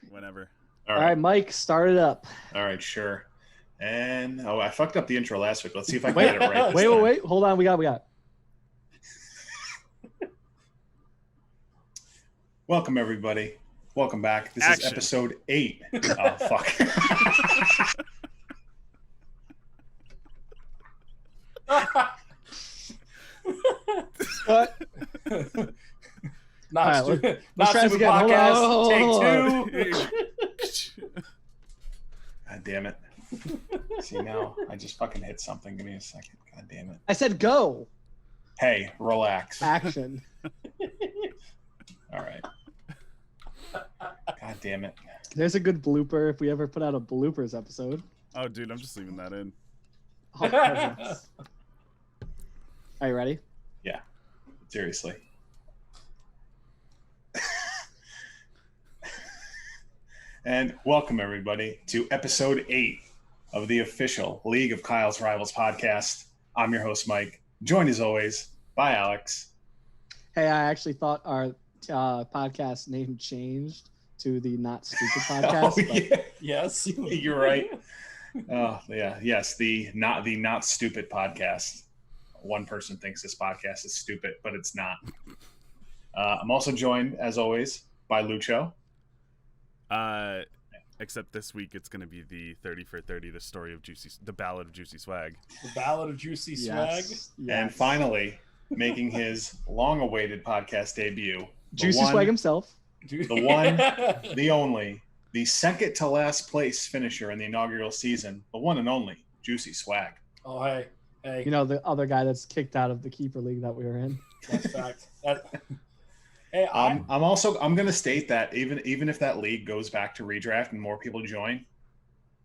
Whenever. All right, Mike, start it up. All right, sure. And I fucked up the intro last week. Let's see if I can get it right. Wait. Hold on. We got. Welcome, everybody. Welcome back. This is episode 8. Oh, fuck. What? Not stupid podcast. Take 2. God damn it. See, now I just fucking hit something. Give me a second. God damn it. I said go. Hey, relax. Action. All right. God damn it. There's a good blooper if we ever put out a bloopers episode. Oh, dude, I'm just leaving that in. Oh, goodness. Are you ready? Yeah. Seriously. And welcome, everybody, to episode 8 of the official League of Kyle's Rivals podcast. I'm your host, Mike, joined as always by Alex. Hey, I actually thought our podcast name changed to the Not Stupid podcast. Oh, yeah. Yes. You're right. Oh, yeah. Yes, the Not Stupid podcast. One person thinks this podcast is stupid, but it's not. I'm also joined, as always, by Lucho. Except this week it's going to be the 30 for 30, the Ballad of Juicy Swag. The Ballad of Juicy Swag. Yes. And finally, making his long-awaited podcast debut, Juicy Swag himself. The one, the only, the second to last place finisher in the inaugural season, the one and only Juicy Swag. Oh, hey. You know, the other guy that's kicked out of the keeper league that we were in. That's fact. Hey, I'm going to state that even if that league goes back to redraft and more people join,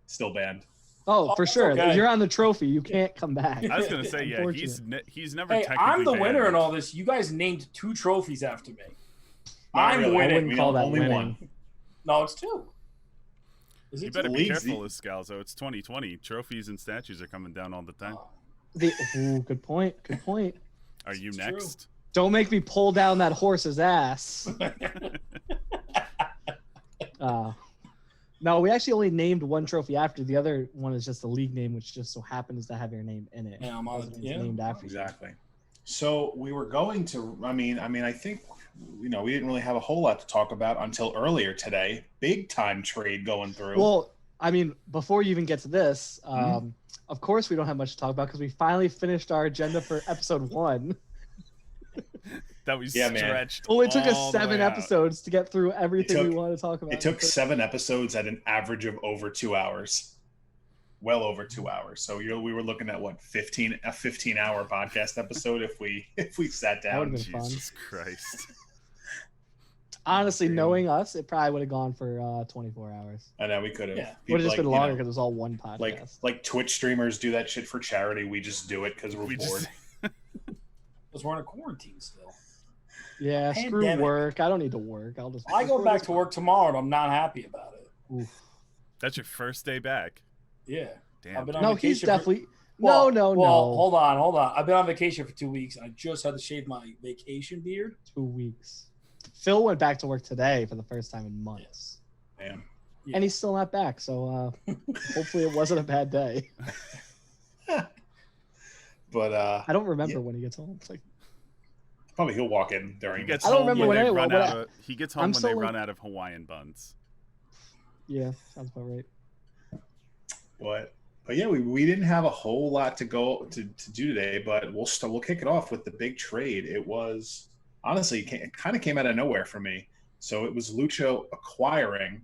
still banned. Oh, for sure. Okay. You're on the trophy. You can't come back. I was going to say, yeah, he's never Hey, technically I'm the banned. winner in all this. You guys named 2 trophies after me. Not I'm really. winning. I wouldn't call that only winning. one. No, it's 2. Is You it better 2? be Leagues- careful, Scalzo. It's 2020. Trophies and statues are coming down all the time. Good point. Good point. Are you It's next? Don't make me pull down that horse's ass. No, we actually only named one trophy after. The other one is just the league name, which just so happens to have your name in it. Yeah, I'm on it. It's Yeah. named after you. Exactly. So we were going to, I mean, I think, we didn't really have a whole lot to talk about until earlier today. Big time trade going through. Well, I mean, before you even get to this, of course we don't have much to talk about because we finally finished our agenda for episode 1. That was Yeah, man. stretched. Well, it took us all the 7 way out. episodes to get through everything we want to talk about. It took 7 episodes at an average of over 2 hours. Well over 2 hours. So we were looking at what, a 15-hour podcast episode if we sat That would've down. been fun. Jesus Christ. Honestly, knowing us, it probably would have gone for 24 hours. I know we could have. Yeah. It would have just been longer because it was all one podcast. Like Twitch streamers do that shit for charity. We just do it because we're We bored. just- Because we're in a quarantine still. Yeah, screw Pandemic. work. I don't need to work. I'll just. I go record back this to work tomorrow, and I'm not happy about it. Oof. That's your first day back. Yeah. Damn. I've been on No, vacation he's for- definitely. Well, no. Hold on. I've been on vacation for 2 weeks, and I just had to shave my vacation beard. 2 weeks. Phil went back to work today for the first time in months, Damn. Yeah. and he's still not back. So hopefully it wasn't a bad day. But I don't remember when he gets home. It's like, probably he'll walk in during. He gets I don't home remember when when they I- run when out I- of. He gets I'm home when still they like- run out of Hawaiian buns. yeah, sounds about right. But yeah, we didn't have a whole lot to do today, but we'll kick it off with the big trade. It was honestly it kind of came out of nowhere for me. So it was Lucho acquiring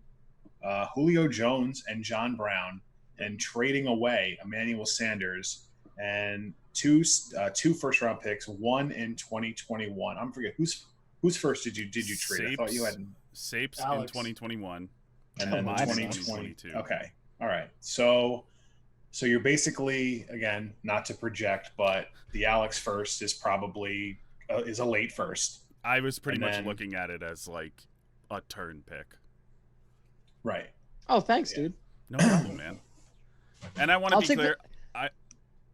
Julio Jones and John Brown and trading away Emmanuel Sanders and two first round picks, one in 2021. I'm forget who's first did you trade? I thought you had Sapes in Alex. 2021 and then my 2022. Okay. All right. So you're basically, again, not to project, but the Alex first is probably is a late first. I was pretty And much then- looking at it as like a turn pick. Right. Oh, thanks, Yeah. dude. No problem, man. And I want to I'll be take clear.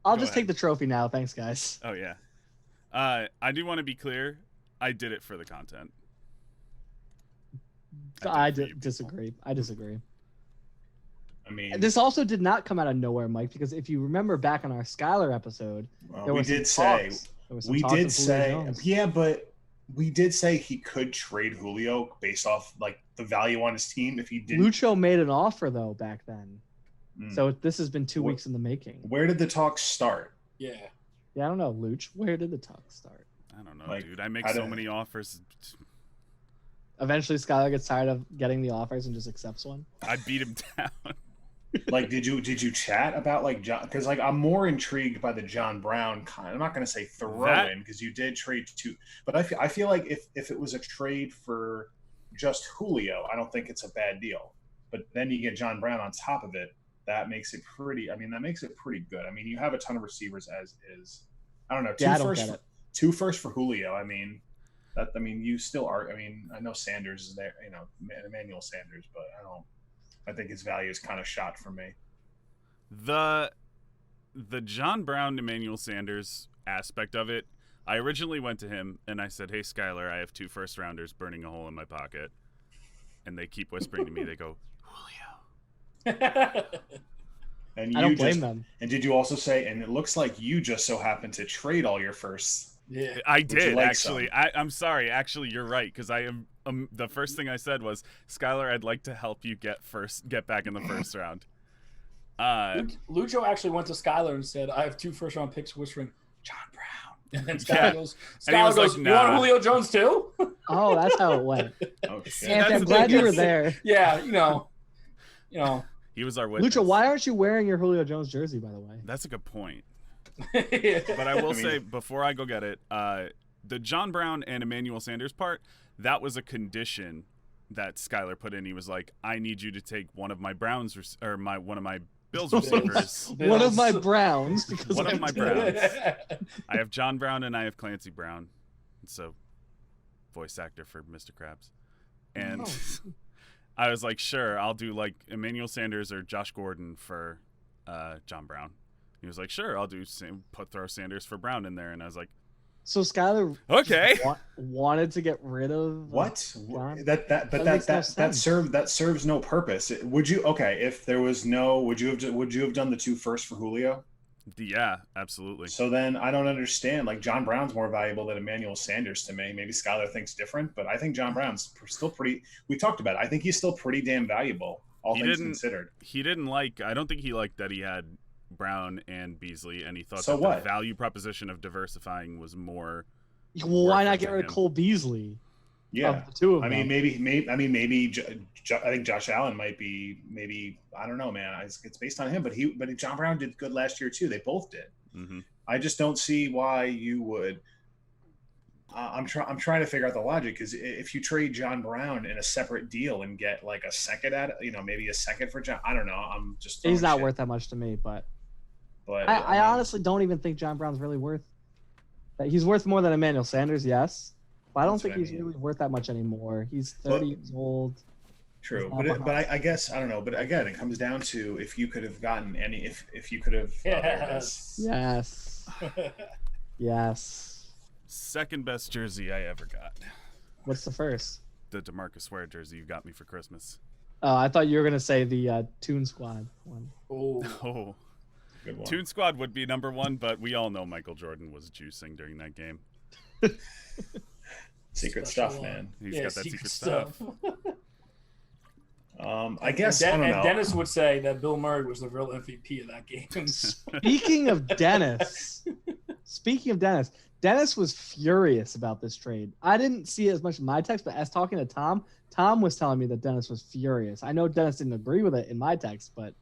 I'll Go just ahead. take the trophy now. Thanks, guys. Oh yeah. I do want to be clear. I did it for the content. I disagree. I disagree. I mean, This also did not come out of nowhere, Mike, because if you remember back on our Skylar episode, there we was did some say talks. There was some we talks did of Julio say Jones. yeah, but we did say he could trade Julio based off like the value on his team if he didn't. Lucho made an offer though back then, Mm. so this has been 2 weeks in the making. Where did the talks start? Yeah. Yeah, I don't know, Luch. Where did the talk start? I don't know, Like, dude. I make I so don't- many offers. Eventually, Skylar gets tired of getting the offers and just accepts one. I beat him down. Like, did you chat about like John? Because like I'm more intrigued by the John Brown kind. I'm not going to say throw That- in because you did trade two, but I feel like if it was a trade for just Julio, I don't think it's a bad deal. But then you get John Brown on top of it. That makes it pretty. I mean, that makes it pretty good. I mean, you have a ton of receivers as is. I don't know. Yeah, I don't get it. Two first for Julio. I mean, that. I mean, you still are. I mean, I know Sanders is there. You know, Emmanuel Sanders, but I don't. I think his value is kind of shot for me. The John Brown, Emmanuel Sanders aspect of it, I originally went to him and I said, "Hey, Skylar, I have 2 first-rounders burning a hole in my pocket." And they keep whispering to me, they go, "Julio." And I don't blame them. And did you also say? And it looks like you just so happened to trade all your firsts. Yeah. I you did, like actually. I'm sorry. Actually, you're right, because I am the first thing I said was, "Skylar, I'd like to help you get back in the first round." Lucho actually went to Skylar and said, "I have 2 first-round picks," whispering John Brown. And then Yeah. Skylar goes, And he was like, "You want "Nah." Julio Jones too?" Oh, that's how it went. Oh shit! See, Anthony, that's I'm the glad thing you were is- there. Yeah, you know. He was our witness. Lucha, why aren't you wearing your Julio Jones jersey, by the way? That's a good point. Yeah. But I will I mean- say, before I go get it, the John Brown and Emmanuel Sanders part, that was a condition that Skylar put in. He was like, "I need you to take one of my Browns one of my Bills receivers." One of my Browns, because One of I'm my Browns. I have John Brown and I have Clancy Brown. So, voice actor for Mr. Krabs. And I was like, "Sure, I'll do like Emmanuel Sanders or Josh Gordon for John Brown." He was like, "Sure, I'll do throw Sanders for Brown in there." And I was like, So Skylar "Okay." wanted to get rid of What? John? That serves no purpose. Would you? Okay, if there was no, would you have done the 2 first for Julio? Yeah, absolutely. So then I don't understand. Like John Brown's more valuable than Emmanuel Sanders to me. Maybe Skylar thinks different, but I think John Brown's still pretty. We talked about it. I think he's still pretty damn valuable, all He things didn't- considered. He didn't like. I don't think he liked that he had Brown and Beasley, and he thought So that what? the value proposition of diversifying was more. Well, why worth not it get to rid of him. Cole Beasley? Yeah. Of the two of I mean, them. maybe. I think Josh Allen might be. Maybe I don't know, man. It's based on him, but John Brown did good last year too. They both did. Mm-hmm. I just don't see why you would. I'm trying to figure out the logic, because if you trade John Brown in a separate deal and get like a second maybe a second for John. I don't know. I'm just. He's throwing not shit. worth that much to me, but But I mean, honestly don't even think John Brown's really worth. He's worth more than Emmanuel Sanders, yes, but I don't That's think what I he's mean. really worth that much anymore. He's 30 years old. True, He's not but I guess I don't know. But again, it comes down to if you could have gotten any, if you could have. there it is. Yes. Yes, yes. Second best jersey I ever got. What's the first? The DeMarcus Ware jersey you got me for Christmas. Oh, I thought you were gonna say the Toon Squad one. Oh. Oh, Good one. Toon Squad would be number 1, but we all know Michael Jordan was juicing during that game. Secret Special stuff, one. man. He's got that secret stuff. I guess I don't know. And Dennis would say that Bill Murray was the real MVP of that game. Speaking of Dennis, Dennis was furious about this trade. I didn't see it as much in my text, but as talking to Tom was telling me that Dennis was furious. I know Dennis didn't agree with it in my text, but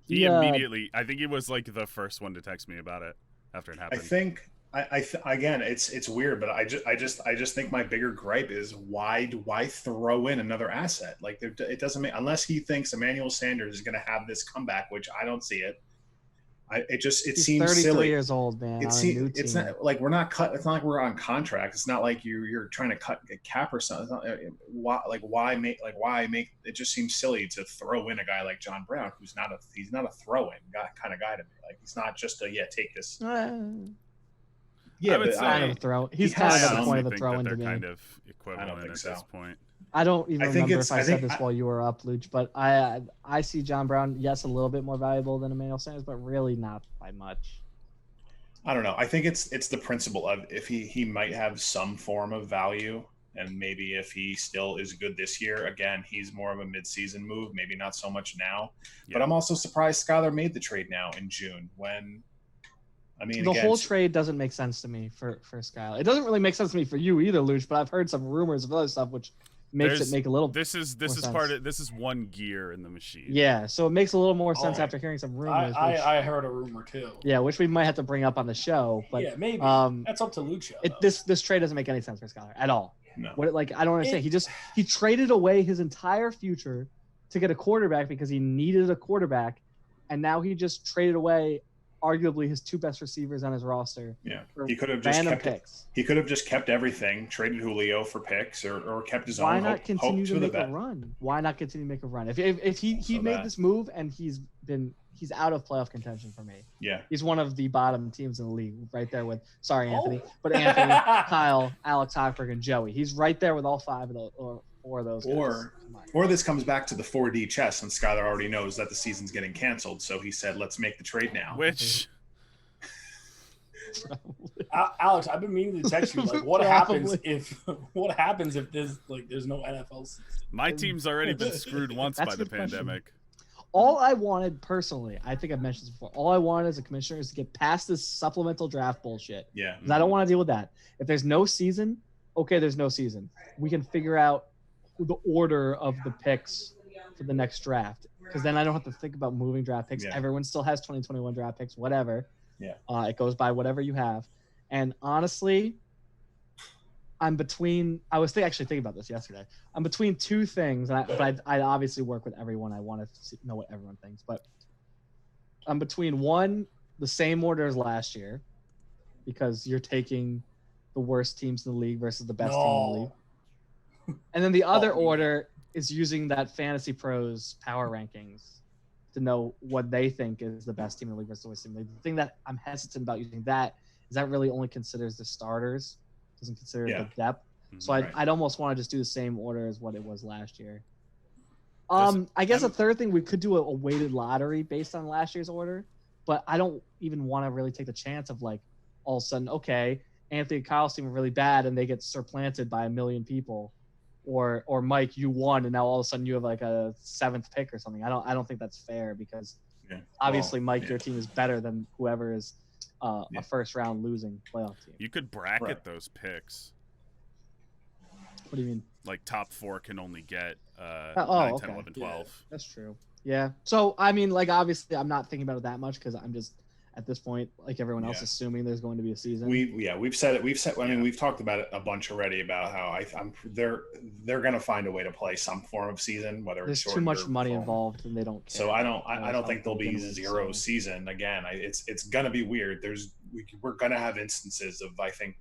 He immediately, I think he was like the first one to text me about it after it I happened. think again, it's weird, but I just think my bigger gripe is why throw in another asset? Like it doesn't make, unless he thinks Emmanuel Sanders is going to have this comeback, which I don't see it. he's seems 33 silly. years old, man. It's not like we're not cut. It's not like we're on contract. It's not like you're trying to cut a cap or something. It's not, why make it just seems silly to throw in a guy like John Brown, he's not a throw-in kind of guy to me. Like he's not just take this. I would but say- kind of a throw. He's He kind has of at I the honestly point of a think throw that in they're to me. kind of I don't equivalent think at so. this point. I don't even remember if I said this I- while you were up, Luch, but I see John Brown, yes, a little bit more valuable than Emmanuel Sanders, but really not by much. I don't know. I think it's the principle of if he might have some form of value, and maybe if he still is good this year, again, he's more of a midseason move, maybe not so much now. Yeah. But I'm also surprised Skylar made the trade now in June when, I mean, The again, whole trade doesn't make sense to me for Skylar. It doesn't really make sense to me for you either, Luch, but I've heard some rumors of other stuff which makes it make a little This is more sense. part of this is one gear in the machine. Yeah, so it makes a little more sense Oh. after hearing some rumors. I heard a rumor too. Yeah, which we might have to bring up on the show. But yeah, maybe that's up to Lucha. this trade doesn't make any sense for Skylar at all. no. I don't understand. He traded away his entire future to get a quarterback because he needed a quarterback, and now he just traded away arguably his two best receivers on his roster. Yeah, for he could have just random kept picks. He could have just kept everything, traded Julio for picks, or kept his Why own. not continue to the make a bet. run? Why not continue to make a run? If he So made bad. this move and he's out of playoff contention for me. Yeah, He's one of the bottom teams in the league, right there with Anthony, Oh. but Anthony, Kyle, Alex Hochberg, and Joey. He's right there with all five of those or four of those guys. or this comes back to the 4D chess, and Skylar already knows that the season's getting canceled, so he said, "Let's make the trade now." Which Alex, I've been meaning to text you. Like, what happens if there's no NFL season? my team's already been screwed once That's by the the question. pandemic. All I wanted personally, I think I've mentioned this before. All I wanted as a commissioner is to get past this supplemental draft bullshit. Yeah, Because I don't want to deal with that. If there's no season, okay, there's no season. We can figure out the order of the picks for the next draft. Because then I don't have to think about moving draft picks. Yeah. Everyone still has 2021 draft picks, whatever. Yeah. It goes by whatever you have. And honestly, I was actually thinking about this yesterday. I'm between two things, but I obviously work with everyone. I want to know what everyone thinks. But I'm between one, the same order as last year, because you're taking the worst teams in the league versus the best team in the league. And then the other order is using that Fantasy Pros power rankings to know what they think is the best team in the league versus the worst team in the league. The thing that I'm hesitant about using that is that really only considers the starters, doesn't consider the depth. So I'd almost want to just do the same order as what it was last year. I guess a third thing, we could do a weighted lottery based on last year's order, but I don't even want to really take the chance of like all of a sudden, okay, Anthony and Kyle's team are really bad and they get supplanted by a million people, or Mike, you won and now all of a sudden you have like a 7th pick or something. I don't think that's fair because obviously Mike, your team is better than whoever is a first round losing playoff team. You could bracket those picks. What do you mean? Like top 4 can only get 9, 10, okay. 11, 12. That's true. Yeah. So I mean, like obviously, I'm not thinking about it that much because I'm just at this point, like everyone else, assuming there's going to be a season. We've said it. I mean, we've talked about it a bunch already about how they're going to find a way to play some form of season, whether there's it's too much or money full. involved, and they don't care. So I don't think there'll be zero season again. It's going to be weird. We're going to have instances of I think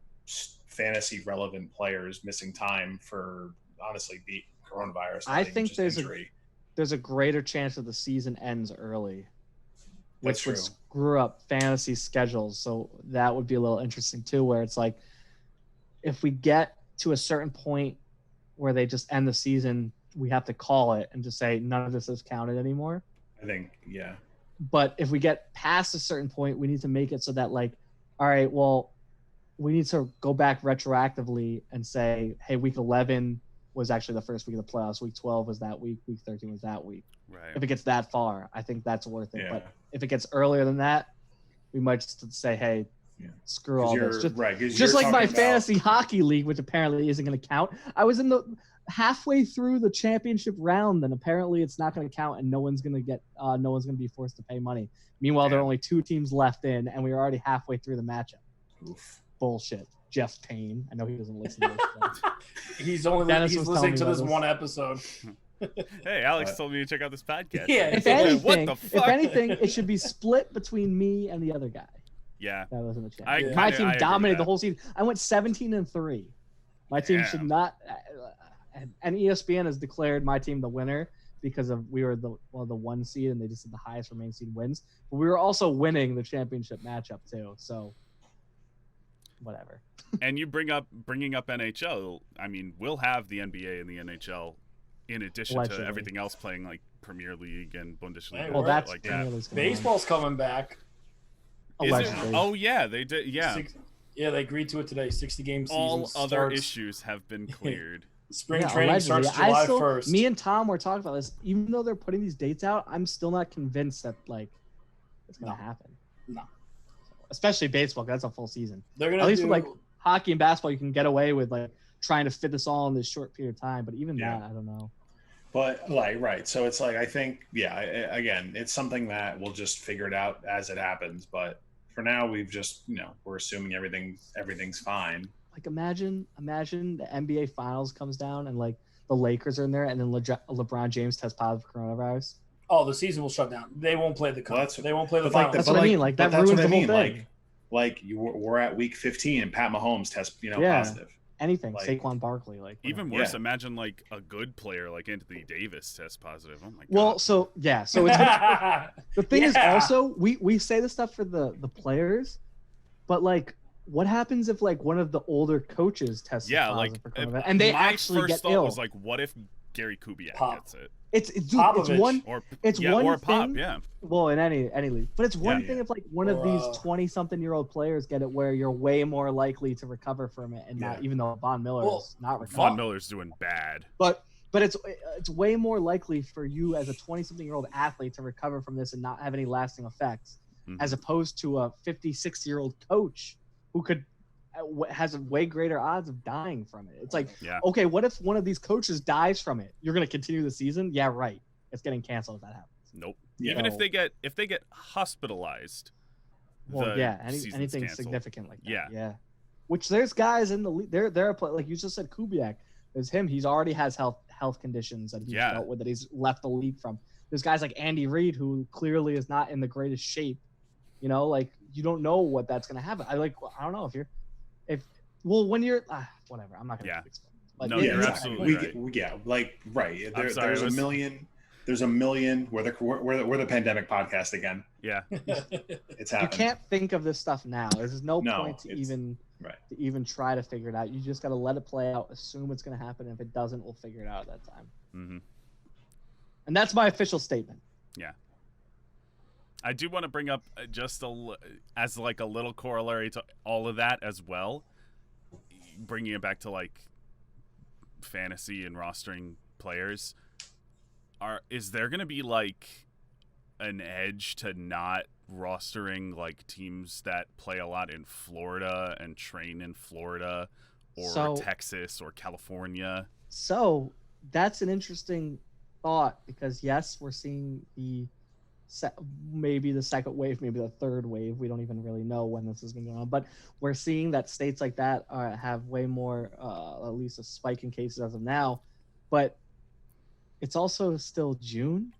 fantasy relevant players missing time for honestly the coronavirus. I think there's injury. there's a greater chance that the season ends early, That's which would true. screw up fantasy schedules. So that would be a little interesting too, where it's like, if we get to a certain point where they just end the season, we have to call it and just say none of this is counted anymore. I think, yeah. But if we get past a certain point, we need to make it so that like, all right, well, we need to go back retroactively and say, hey, week 11 was actually the first week of the playoffs. Week 12 was that week. Week 13 was that week. Right. If it gets that far, I think that's worth it. Yeah. But if it gets earlier than that, we might just say, hey, screw all this. Just like my fantasy hockey league, which apparently isn't going to count. I was in the halfway through the championship round, and apparently it's not going to count, and no one's going to be forced to pay money. Meanwhile, there are only 2 teams left in, and we were already halfway through the matchup. Oof. Bullshit. Jeff Payne. I know he doesn't listen to this. He's Dennis he's was listening to telling me this about one episode. Hey, Alex told me to check out this podcast. Yeah. If What anything, the fuck? it should be split between me and the other guy. Yeah. That wasn't a chance. I My kinda- team I agree dominated with the that. whole season. I went 17-3. My team should Damn. not. And ESPN has declared my team the winner because we were the 1 seed, and they just said the highest remaining seed wins. But we were also winning the championship matchup too. So whatever. And you bringing up NHL. I mean, we'll have the NBA and the NHL in addition Allegedly. to everything else playing like Premier League and Bundesliga. Well, that's like Premier that. League's going on. Baseball's coming back. Is it? Allegedly. Oh yeah, they did. Yeah, Yeah, they agreed to it today. 60-game season. all other starts. issues have been cleared. Spring Yeah, training allegedly. starts July 1st. Me and Tom were talking about this. Even though they're putting these dates out, I'm still not convinced that like it's gonna happen. No. Especially baseball, 'cause that's a full season. They're gonna At least do, with like hockey and basketball, you can get away with like trying to fit this all in this short period of time. But even Yeah. that, I don't know. But like, right. So it's like, I think, again, it's something that we'll just figure it out as it happens. But for now, we've just, we're assuming everything's fine. Like imagine the NBA Finals comes down and like the Lakers are in there, and then LeBron James tests positive for coronavirus. Oh, the season will shut down. They won't play the cup. Well, They won't play the but like finals. That's what I mean. Like that but that's ruins what the I whole mean. thing. We're at week 15 and Pat Mahomes tests, Yeah. positive. Anything, like- Saquon Barkley, like Even whatever. worse, imagine like a good player like Anthony Davis tests positive. Oh my god. Well, so yeah, so it's the thing is Yeah. also we say this stuff for the players, but like what happens if like one of the older coaches tests yeah, positive like for coronavirus and they my actually first get thought ill? was like, what if Gary Kubiak Pop. gets it? It's dude, it's Popovich. one Or It's yeah, one or Pop, thing- yeah. well in any league, but it's one Yeah, thing yeah. if like one of these Or, 20-something-year-old players get it, where you're way more likely to recover from it, and not Yeah. even though Von Miller Well, is not recovering. Von Miller's doing bad. But it's way more likely for you as a 20-something-year-old athlete to recover from this and not have any lasting effects, Mhm. as opposed to a 56-year-old coach who could has a way greater odds of dying from it. It's like, Yeah. okay, what if one of these coaches dies from it? You're going to continue the season? Yeah, right. It's getting canceled if that happens. Nope. Yeah. Even if So- they get hospitalized. Well, the yeah, season's anything canceled. significant like that. Yeah. Yeah. Which there's guys in the league. There are like you just said, Kubiak. There's him. He's already has health conditions that he's Yeah. dealt with, that he's left the league from. There's guys like Andy Reid who clearly is not in the greatest shape. Like you don't know what that's gonna happen. I don't know when you're whatever. I'm not gonna Yeah. explain. But No, yeah, you're yeah. absolutely right. Right. I'm sorry, There's it was- there's a million. We're the pandemic podcast again. Yeah. It's You happening. can't think of this stuff now. There's no No, point to it's- to even try to figure it out. You just got to let it play out, assume it's going to happen. If it doesn't, we'll figure it out at that time. hmm And that's my official statement. I do want to bring up as like a little corollary to all of that as well, bringing it back to like fantasy and rostering players. Is there going to be like an edge to not rostering like teams that play a lot in Florida and train in Florida or So- Texas or California? So that's an interesting thought, because yes, we're seeing maybe the second wave, maybe the third wave. We don't even really know when this is going to go on, but we're seeing that states like that have way more, at least a spike in cases as of now. But it's also still June.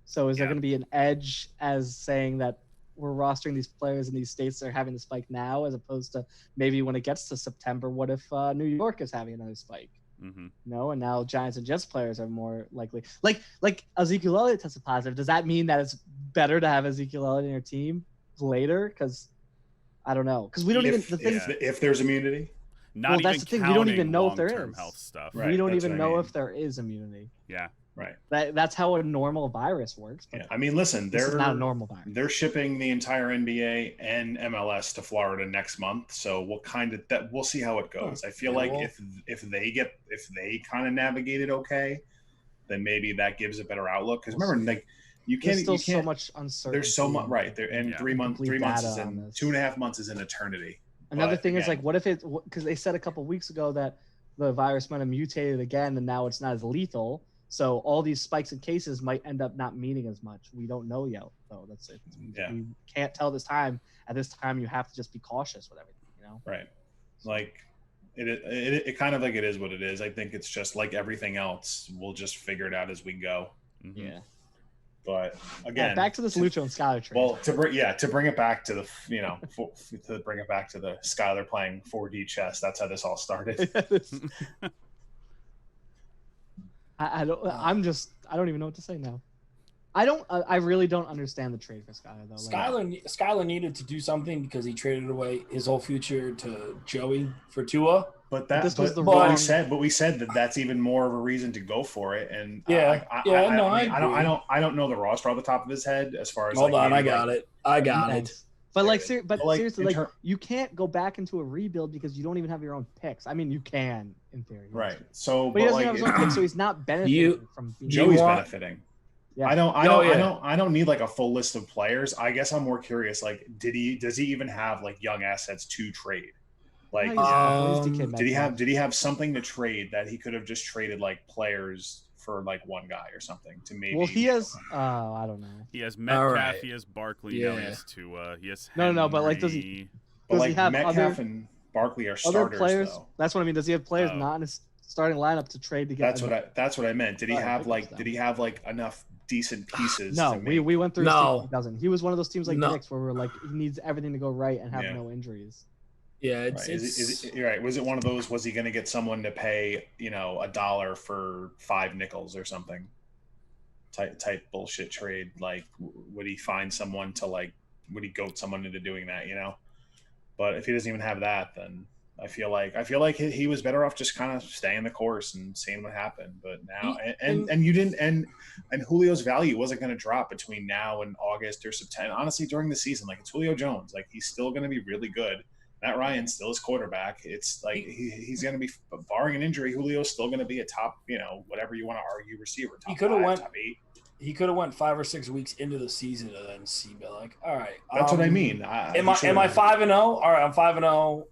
So is there Yeah. going to be an edge as saying that we're rostering these players in these states that are having the spike now, as opposed to maybe when it gets to September, what if New York is having another spike? hmm And now Giants and Jets players are more likely. Like Ezekiel Elliott tested positive. Does that mean that it's better to have Ezekiel Elliott in your team later? Because I don't know. Because we don't if there's immunity. Not Well, even that's the thing, we don't even counting know if there long-term is. health stuff. Right, we don't that's even what I know mean. if there is immunity. Yeah. Right. That's how a normal virus works. But Yeah. I mean, listen, this is not a normal virus. they're shipping the entire NBA and MLS to Florida next month, so we'll see how it goes. I feel Yeah, like well- if they kind of navigate it okay, then maybe that gives a better outlook. Because remember, like you There's can't, still you can't. so much uncertainty. There's so much right there, and Yeah. 3 months. Complete 3 months data is on in this. 2.5 months is in eternity. Another But thing is again- like, what if because they said a couple weeks ago that the virus might have mutated again, and now it's not as lethal. So all these spikes in cases might end up not meaning as much. We don't know yet, though. That's it. Yeah. We can't tell this time. At this time, you have to just be cautious with everything. Right. Like it kind of like it is what it is. I think it's just like everything else. We'll just figure it out as we go. Mhm. Yeah. But Yeah. again, Back to this Lucho and Skyler trade. well, to bring it back to the to bring it back to the Skyler playing 4D chess. That's how this all started. I don't. I don't even know what to say now. I really don't understand the trade for Skyler though. Skyler needed to do something because he traded away his whole future to Joey for Tua. But we said that that's even more of a reason to go for it. And I don't know the roster off the top of his head as far as. Hold on, I got it. But seriously, you can't go back into a rebuild because you don't even have your own picks. I mean, you can in theory, right? So, but he doesn't have his own picks, so he's not benefiting from. Joey's benefiting. Yeah. I don't need like a full list of players. I guess I'm more curious. Like, does he even have like young assets to trade? Like, did he have something to trade that he could have just traded like players for like one guy or something to maybe? Well, he has. I don't know. He has Metcalf. He has Barkley. Now he has Tua. He has Henry. No. But like, does he have Metcalf and Barkley are starters? Players, though. That's what I mean. Does he have players not in his starting lineup to trade to get? That's what I meant. Did he have enough decent pieces? No, we went through. No, he doesn't. He was one of those teams like Knicks where we're like he needs everything to go right and have no injuries. Yeah, you're right. Was it one of those? Was he going to get someone to pay $1 for 5 nickels or something? Type bullshit trade. Like, would he find someone to would he goat someone into doing that? But if he doesn't even have that, then I feel like he was better off just kind of staying the course and seeing what happened. But now and you didn't and Julio's value wasn't going to drop between now and August or September. Honestly, during the season, like, it's Julio Jones. Like, he's still going to be really good. Matt Ryan's still his quarterback. It's like he's going to be, barring an injury, Julio's still going to be a top, whatever you want to argue, receiver. Top 5, top 8. He could have went 5 or 6 weeks into the season and then be like, all right. That's what I mean. Am I 5-0? All right, I'm 5-0.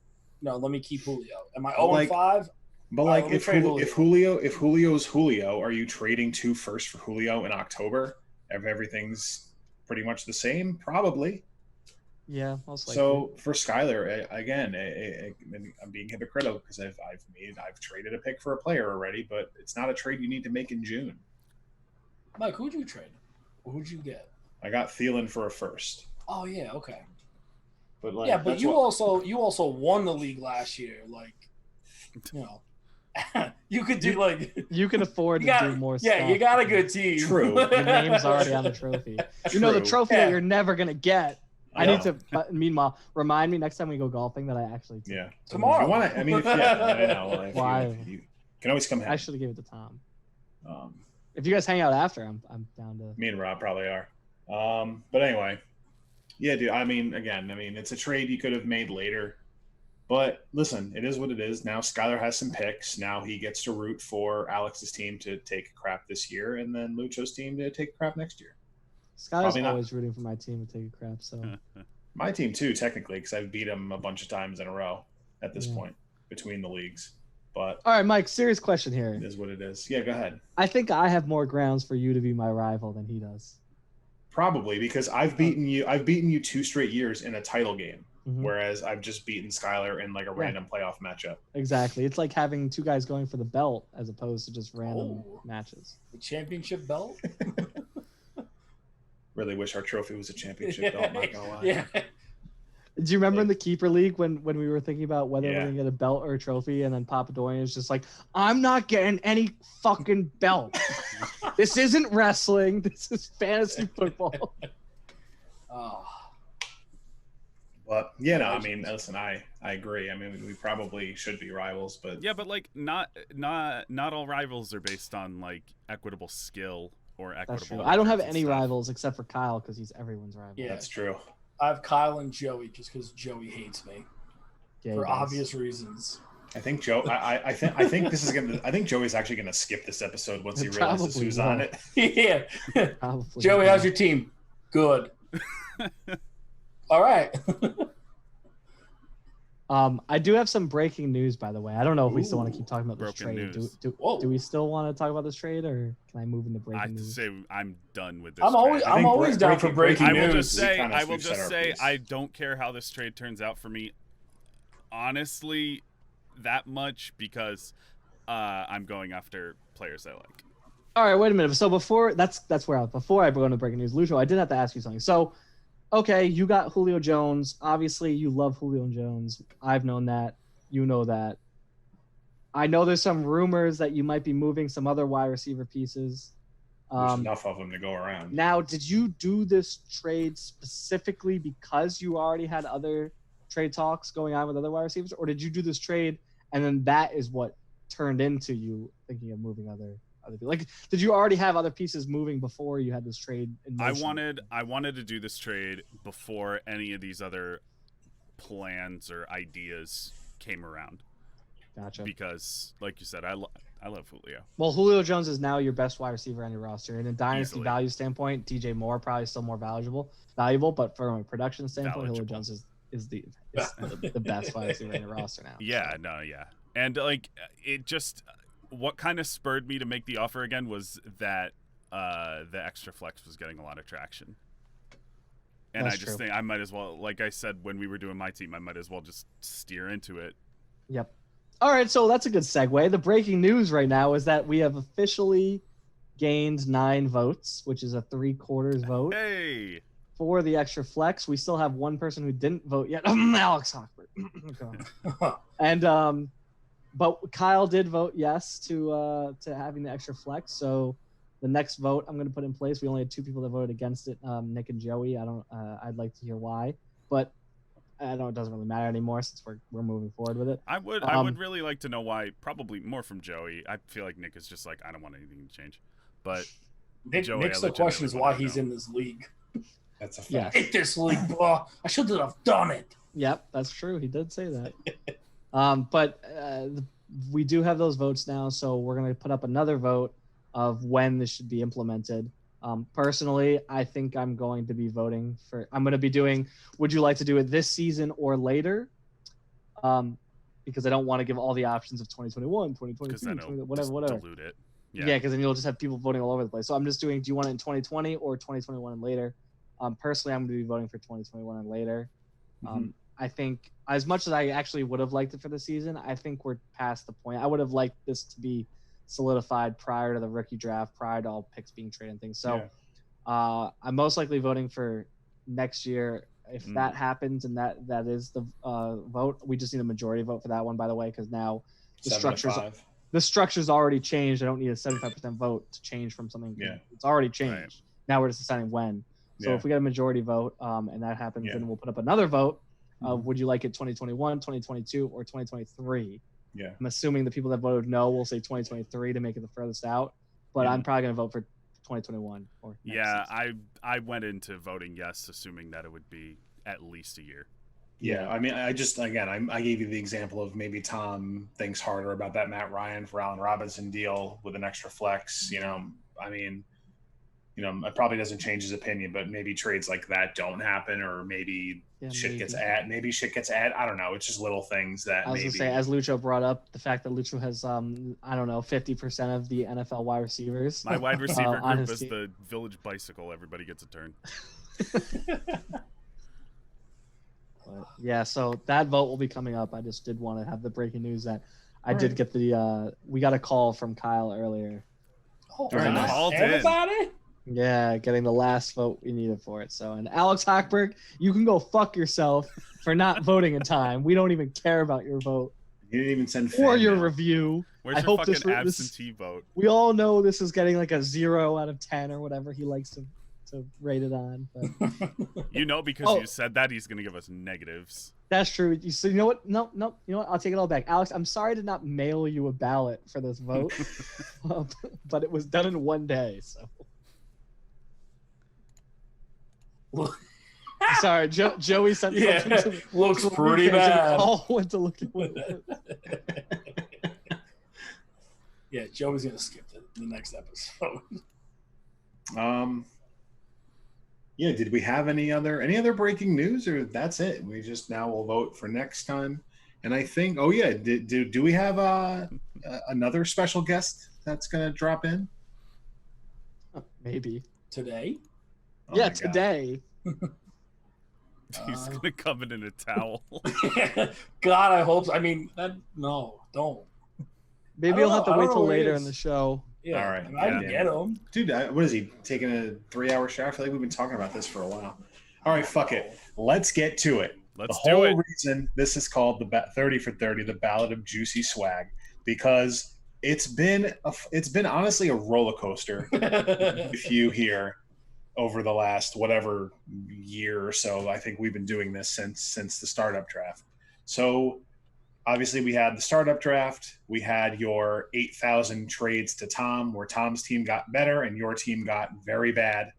No, let me keep Julio. Am I 0-5? But like, if Julio's Julio, are you trading 2 firsts for Julio in October? If everything's pretty much the same, probably. Yeah, most likely. So for Skyler, again, I'm being hypocritical because I've traded a pick for a player already, but it's not a trade you need to make in June. Mike, who'd you trade? Who'd you get? I got Thielen for a first. Oh yeah, okay. But like, yeah, but you also won the league last year. Like, you could do you can afford to do more stuff. Yeah, you got a good team. True. Your name's already on the trophy. The trophy that you're never gonna get. I need to. Meanwhile, remind me next time we go golfing that I actually. Yeah. Tomorrow. I know. Why? You can always come. I should have given it to Tom. If you guys hang out after, I'm down to. Me and Rob probably are. But anyway, yeah, dude. It's a trade you could have made later. But listen, it is what it is. Now Skyler has some picks. Now he gets to root for Alex's team to take a crap this year, and then Lucho's team to take a crap next year. Skyler's always rooting for my team to take a crap. So my team too, technically, because I've beat him a bunch of times in a row at this point between the leagues. But all right, Mike. Serious question here. It is what it is. Yeah, go ahead. I think I have more grounds for you to be my rival than he does. Probably because I've beaten you. I've beaten you 2 straight years in a title game, whereas I've just beaten Skyler in like a random playoff matchup. Exactly. It's like having 2 guys going for the belt as opposed to just random matches. The championship belt. Really wish our trophy was a championship belt. Not gonna lie. Yeah. Do you remember in the keeper league when we were thinking about whether we're gonna get a belt or a trophy, and then Papa Dorian is just like, "I'm not getting any fucking belt. This isn't wrestling. This is fantasy football." Oh. But listen, I agree. I mean, we probably should be rivals, but yeah, but like not all rivals are based on like equitable skill. Or equitable. I don't have any rivals except for Kyle because he's everyone's rival. Yeah, that's true. I have Kyle and Joey just because Joey hates me for obvious reasons. I think Joe. I think this is gonna. I think Joey's actually gonna skip this episode once he realizes who's on it. Yeah. Joey, how's your team? Good. All right. I do have some breaking news, by the way. I don't know if we still want to keep talking about this trade. Do we still want to talk about this trade, or can I move into breaking news? I say I'm done with this. I'm always down for breaking news. I will just say I don't care how this trade turns out for me. Honestly, that much because I'm going after players I like. All right, wait a minute. So before I go into breaking news, Lucho, I did have to ask you something. So. Okay, you got Julio Jones. Obviously, you love Julio Jones. I've known that. You know that. I know there's some rumors that you might be moving some other wide receiver pieces. There's enough of them to go around. Now, did you do this trade specifically because you already had other trade talks going on with other wide receivers, or did you do this trade and then that is what turned into you thinking of moving other people? Like, did you already have other pieces moving before you had this trade in motion? I wanted to do this trade before any of these other plans or ideas came around. Gotcha. Because, like you said, I love Julio. Well, Julio Jones is now your best wide receiver on your roster. And in dynasty Easily. value standpoint, DJ Moore probably still more valuable, but from a production standpoint, Julio Jones is the best wide receiver on your roster now. Yeah, no, yeah. And like it just what kind of spurred me to make the offer again was that the extra flex was getting a lot of traction. And That's I just true. think I might as well, like I said when we were doing my team, I might as well just steer into it. Yep. All right, so that's a good segue. The breaking news right now is that we have officially gained 9 votes, which is a 3/4 vote Hey, for the extra flex. We still have one person who didn't vote yet, Alex Hochberg. And but Kyle did vote yes to having the extra flex. So the next vote I'm going to put in place. We only had 2 people that voted against it, Nick and Joey. I'd like to hear why, but I know it doesn't really matter anymore since we're moving forward with it. I would really like to know why. Probably more from Joey. I feel like Nick is just like, I don't want anything to change. But Joey, Nick's the question is why he's in this league. That's a fact. Yes. Hate this league, bro. I should have done it. Yep, that's true. He did say that. But we do have those votes now, so we're going to put up another vote of when this should be implemented. Personally, I think I'm going to be voting for. I'm going to be doing. Would you like to do it this season or later? Because I don't want to give all the options of 2021, 2022, whatever. Dilute it. Yeah, because then you'll just have people voting all over the place. So I'm just doing. Do you want it in 2020 or 2021 and later? Personally, I'm going to be voting for 2021 and later. I think as much as I actually would have liked it for the season, I think we're past the point. I would have liked this to be solidified prior to the rookie draft, prior to all picks being traded and things. So I'm most likely voting for next year. If that happens and that is the vote, we just need a majority vote for that one, by the way, because now the structure's already changed. I don't need a 75% vote to change from something. Yeah. It's already changed. Right. Now we're just deciding when. So if we get a majority vote and that happens, then we'll put up another vote of would you like it 2021, 2022, or 2023? Yeah. I'm assuming the people that voted no will say 2023 to make it the furthest out, but I'm probably going to vote for 2021. Or season. I went into voting yes, assuming that it would be at least a year. Yeah, I mean, I gave you the example of maybe Tom thinks harder about that Matt Ryan for Allen Robinson deal with an extra flex. I mean, it probably doesn't change his opinion, but maybe trades like that don't happen, or maybe shit gets added. I don't know. It's just little things that I was going to say, as Lucho brought up, the fact that Lucho has, 50% of the NFL wide receivers. My wide receiver group is the village bicycle. Everybody gets a turn. Yeah, so that vote will be coming up. I just did want to have the breaking news that I did get we got a call from Kyle earlier. Oh, called everybody? Yeah, getting the last vote we needed for it. So, and Alex Hochberg, you can go fuck yourself for not voting in time. We don't even care about your vote. You didn't even send or your review. Where's your fucking absentee vote? We all know this is getting like a 0 out of 10 or whatever he likes to rate it on. But. Because you said that, he's gonna give us negatives. That's true. So you know what? No. You know what? I'll take it all back. Alex, I'm sorry to not mail you a ballot for this vote, but it was done in one day. So. Sorry, Joey sent something to looks pretty bad. All went to look at what it is. Yeah, Joey's gonna skip the next episode. Yeah, did we have any other breaking news, or that's it? We just now will vote for next time. And I think, do we have another special guest that's gonna drop in? Maybe today. Oh yeah, today. He's gonna come in a towel. God, I hope so. I mean, no, don't. Maybe you'll have to wait till later in the show. Yeah, all right. I can get him, dude. What is he taking a 3-hour shower? I feel like we've been talking about this for a while. All right, fuck it. Let's get to it. The whole reason this is called the 30 for 30, the Ballad of Juicy Swag, because it's been honestly a roller coaster with you here over the last whatever year or so. I think we've been doing this since the startup draft. So obviously we had the startup draft. We had your 8,000 trades to Tom, where Tom's team got better and your team got very bad.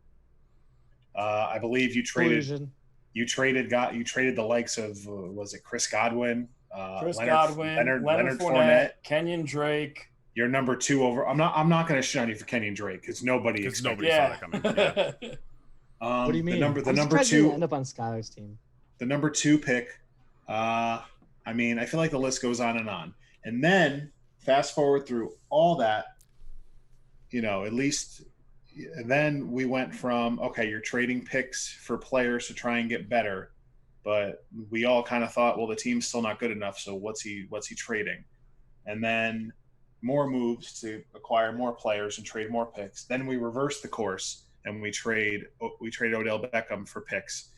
I believe you traded the likes of was it Chris Godwin, Leonard Fournette, Kenyon Drake. You're number 2 over. I'm not going to shit on you for Kenyon Drake because nobody saw that coming. Yeah. What do you mean? The number 2 end up on Skylar's team. The number 2 pick. I feel like the list goes on. And then fast forward through all that, at least then we went from, okay, you're trading picks for players to try and get better, but we all kind of thought, well, the team's still not good enough, so what's he trading? And then more moves to acquire more players and trade more picks. Then we reverse the course and we trade Odell Beckham for picks.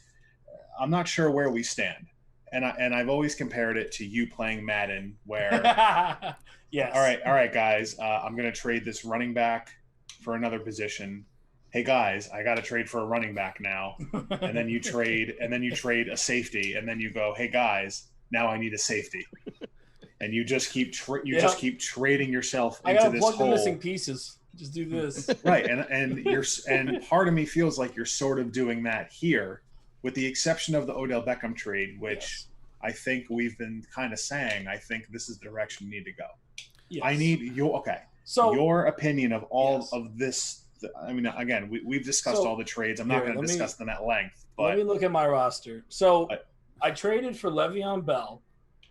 I'm not sure where we stand. And I've always compared it to you playing Madden, where yes. All right, guys, I'm going to trade this running back for another position. Hey guys, I got to trade for a running back now. And then you trade a safety, and then you go, hey guys, now I need a safety. And you just keep just keep trading yourself into this hole. I gotta plug the missing pieces. Just do this. Right, and part of me feels like you're sort of doing that here, with the exception of the Odell Beckham trade, which I think we've been kind of saying. I think this is the direction you need to go. Yes. I need your opinion of all of this. I mean, again, we've discussed all the trades. I'm not going to discuss them at length. But let me look at my roster. So I traded for Le'Veon Bell.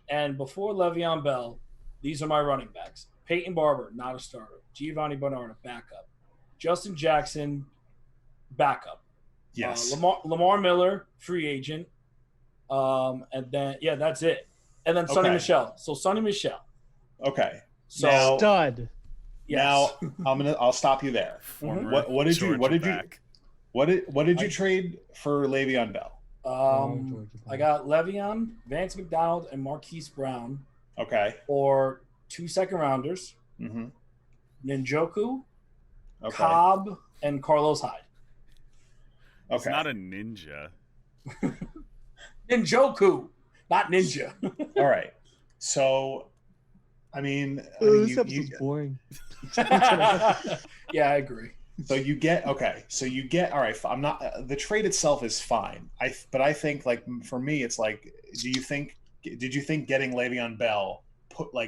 And before Le'Veon Bell, these are my running backs. Peyton Barber, not a starter. Giovanni Bernard, backup. Justin Jackson, backup. Yes. Lamar Miller, free agent. And then, that's it. And then Sonny Michel. So Sonny Michel. Okay. So now, stud. Yes. Now I'll stop you there. What did you trade for Le'Veon Bell? I got Le'Veon, Vance McDonald, and Marquise Brown. Okay. Or 2 second-rounders. Mm-hmm. Njoku, Cobb, and Carlos Hyde. Okay. It's not a ninja. Njoku, not ninja. All right. So, this episode's boring. Yeah, I agree. So you get all right. I'm not the trade itself is fine. But I think, like, for me, it's like, did you think getting Le'Veon Bell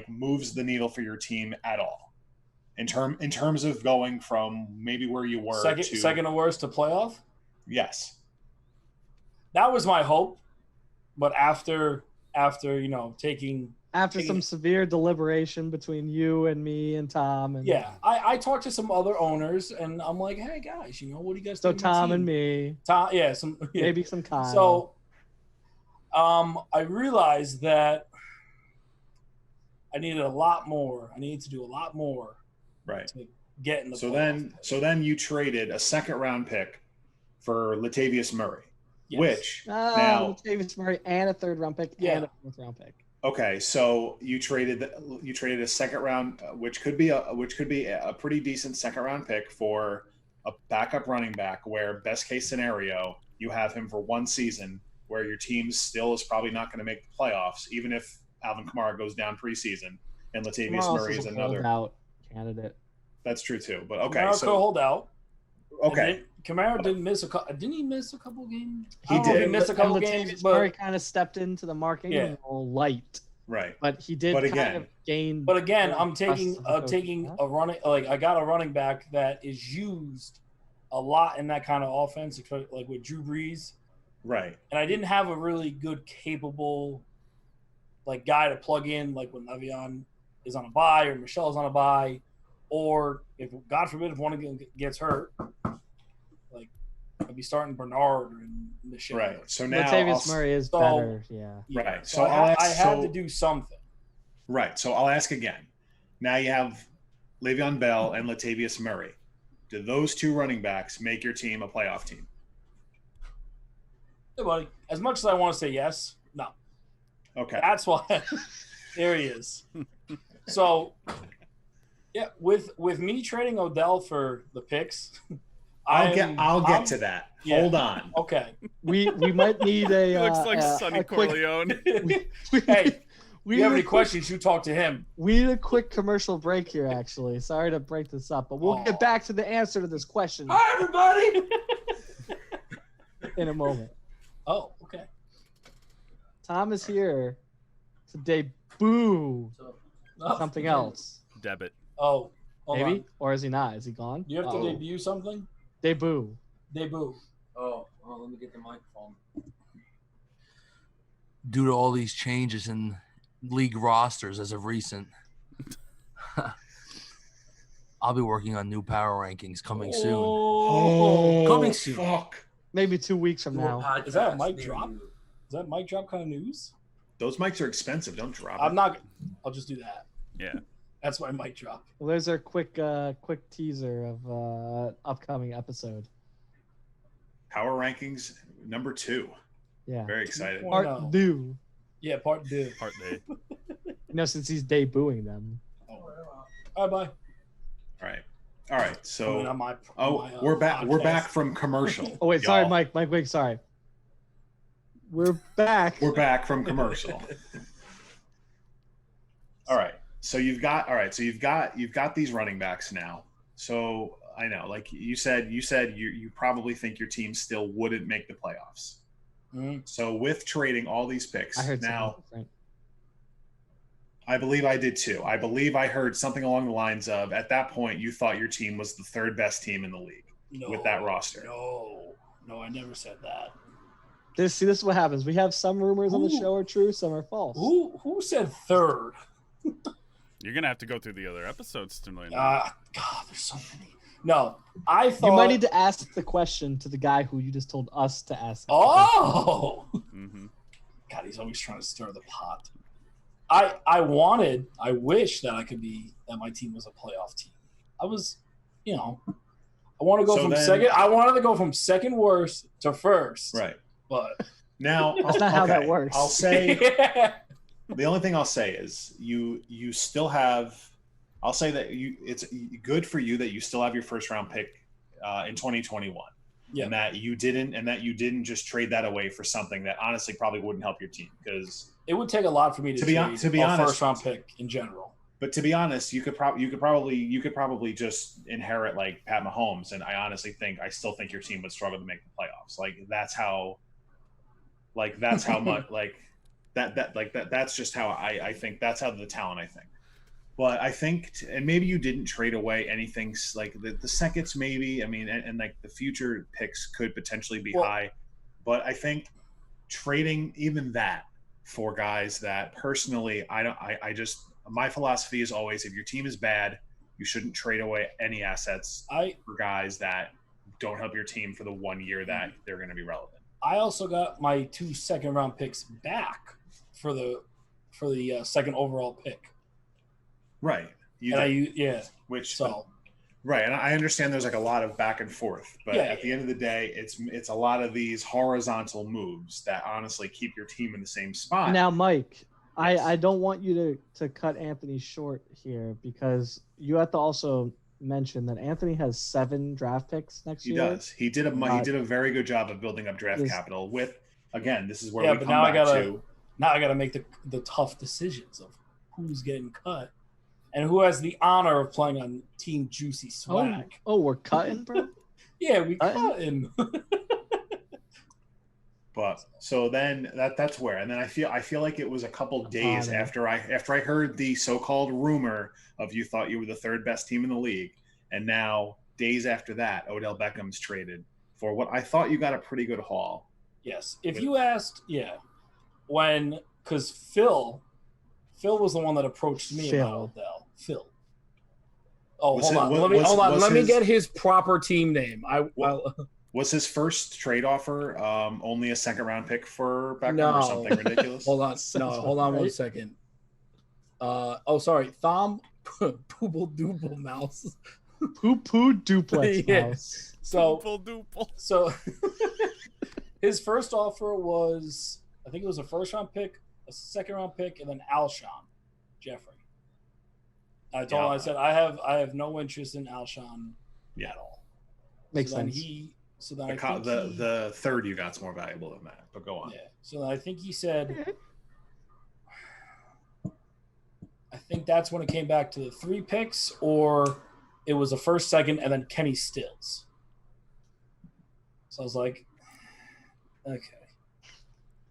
moves the needle for your team at all in terms of going from maybe where you were second to worst to playoff? Yes, that was my hope. But after taking some severe deliberation between you and me and Tom, and I talked to some other owners, and I'm like, hey guys, what do you guys think? So Tom and me, maybe some Kyle. So, I realized that I needed a lot more. I needed to do a lot more, right, to get in the. So then you traded a second-round pick for Latavius Murray, which now Latavius Murray and a third-round pick and a fourth-round pick. Okay, so you traded a second round, which could be a pretty decent second round pick for a backup running back, where best case scenario you have him for 1 season, where your team still is probably not going to make the playoffs, even if Alvin Kamara goes down preseason and Latavius Murray is another holdout candidate. That's true too, but okay, Kamara could hold out. Okay. Kamara didn't miss a couple. Didn't he miss a couple games? He did. He missed a couple games, but Murray kind of stepped into the market light. Right. But he did kind of gain. But again, I'm taking a running. I got a running back that is used a lot in that kind of offense, like with Drew Brees. Right. And I didn't have a really good, capable, guy to plug in, like when Le'Veon is on a bye or Michelle is on a bye, or if God forbid if one of them gets hurt, I'd be starting Bernard or Michelle. Right. So now Latavius Murray is better. Yeah. Right. So I had to do something. Right. So I'll ask again. Now you have Le'Veon Bell and Latavius Murray. Do those 2 running backs make your team a playoff team? Hey, buddy. As much as I want to say yes, no. Okay. That's why. There he is. So Yeah, with me trading Odell for the picks, I'll get to that. Yeah. Hold on. Okay. We might need a. He looks like Sonny a quick. Corleone. Hey, We you have need any a quick- questions? You talk to him. We need a quick commercial break here. Actually, sorry to break this up, but we'll get back to the answer to this question Hi, everybody. in a moment. Oh, okay. Tom is here to debut Oh, something else. Debit. Oh, hold Maybe, on. or is he not? Is he gone? You have to Uh-oh. debut something. Debut. Debut. Oh, well, let me get the microphone. Due to all these changes in league rosters as of recent, I'll be working on new power rankings coming soon. Oh, Coming soon. Fuck. Maybe 2 weeks from now. Is that a mic drop? Is that mic drop kind of news? Those mics are expensive. Don't drop I'm it. not. I'll just do that. Yeah. That's my mic drop. Well, there's our quick teaser of upcoming episode. Power rankings number 2. Yeah. Very excited. Well, Part no. two. Yeah, part two. Part day. Since he's debuting them. All right, bye. All right. So On my we're back. We're podcast. back from commercial. Oh wait, sorry, y'all. Mike. Wait, sorry. We're back. We're back from commercial. All right. So you've got these running backs now. So I know, like you said you probably think your team still wouldn't make the playoffs. Mhm. So with trading all these picks I heard now, something different. I believe I did too. I believe I heard something along the lines of, at that point, you thought your team was the 3rd best team in the league with that roster. No, I never said that. This is what happens. We have some rumors on the Ooh. show are true, some are false. Who said 3rd? You're gonna have to go through the other episodes to know. God, there's so many. No, I thought. You might need to ask the question to the guy who you just told us to ask. Oh, Mm-hmm. God, he's always trying to stir the pot. I wish that my team was a playoff team. I was, I want to go I wanted to go from second worst to first. Right. But Now That's not how that works. I'll say the only thing I'll say is you still have. I'll say that it's good for you that you still have your first round pick in 2021. Yeah. And that you didn't just trade that away for something that honestly probably wouldn't help your team, because it would take a lot for me to be trade a honest, first round pick in general. But to be honest, you could probably just inherit like Pat Mahomes, and I still think your team would struggle to make the playoffs. That's how much that's just how I think, that's how the talent I think. But I think, and maybe you didn't trade away anything like the seconds, maybe. I mean, and like the future picks could potentially be high, but I think trading even that for guys that personally, my philosophy is always, if your team is bad, you shouldn't trade away any assets for guys that don't help your team for the 1 year that they're going to be relevant. I also got my 2 second round picks back for the second overall pick. Right. Right, and I understand there's like a lot of back and forth, but at the end of the day, it's a lot of these horizontal moves that honestly keep your team in the same spot. Now, Mike, Yes. I don't want you to cut Anthony short here, because you have to also mention that Anthony has 7 draft picks next year. He does. He did a very good job of building up draft capital with, again, this is where we but come now back to. Now I gotta make the tough decisions of who's getting cut and who has the honor of playing on Team Juicy Swag. Oh, we're cutting, bro? Yeah, we cut him. But so then that's where, and then I feel like it was a couple days after I heard the so-called rumor of you thought you were the 3rd best team in the league, and now days after that, Odell Beckham's traded for what I thought you got a pretty good haul. Yes, if you asked, because Phil was the one that approached me about Odell. Phil. Oh, hold on. Let me get his proper team name. Was his first trade offer only a 2nd round pick for Beckham or something ridiculous? Hold on 1 second. Sorry. Thom Pooble Dooble Mouse. Poo duplex mouse. So his first offer was, I think it was a 1st round pick, a 2nd round pick, and then Alshon Jeffrey. I told him, I said, I have no interest in Alshon Yeah. at all. Makes so then sense. The third you got's more valuable than that, but go on. Yeah. So then I think he said, I think that's when it came back to the 3 picks, or it was a first, second, and then Kenny Stills. So I was like, okay.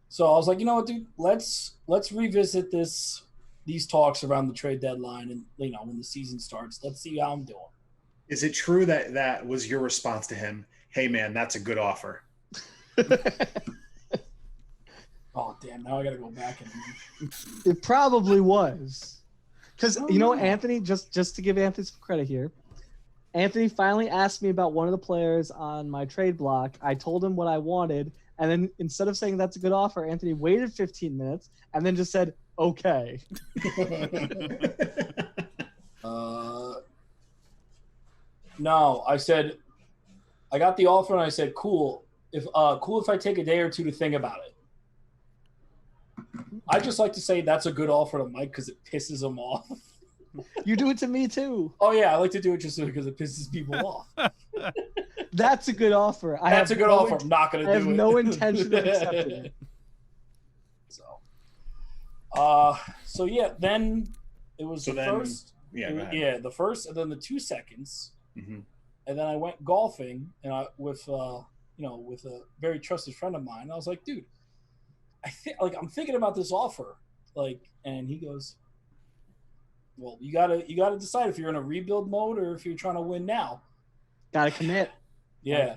So I was like, you know what, dude, let's revisit these talks around the trade deadline, and when the season starts, let's see how I'm doing. Is it true that that was your response to him? Hey man, that's a good offer. Oh damn! Now I gotta go back and. It probably was, because Anthony. Just to give Anthony some credit here, Anthony finally asked me about one of the players on my trade block. I told him what I wanted, and then instead of saying that's a good offer, Anthony waited 15 minutes and then just said okay. No, I said I got the offer and I said cool if I take a day or two to think about it. I just like to say that's a good offer to Mike because it pisses him off. You do it to me too. Oh yeah, I like to do it just because it pisses people off. That's a good offer. That's a good offer. I'm not going to do it. I have no intention of accepting it. So yeah, then it was first. Yeah, yeah, the first, and then the 2 seconds, mm-hmm. And then I went golfing, and with a very trusted friend of mine. I was like, dude, I'm thinking about this offer, and he goes, well, you gotta decide if you're in a rebuild mode or if you're trying to win now. Gotta commit. Yeah.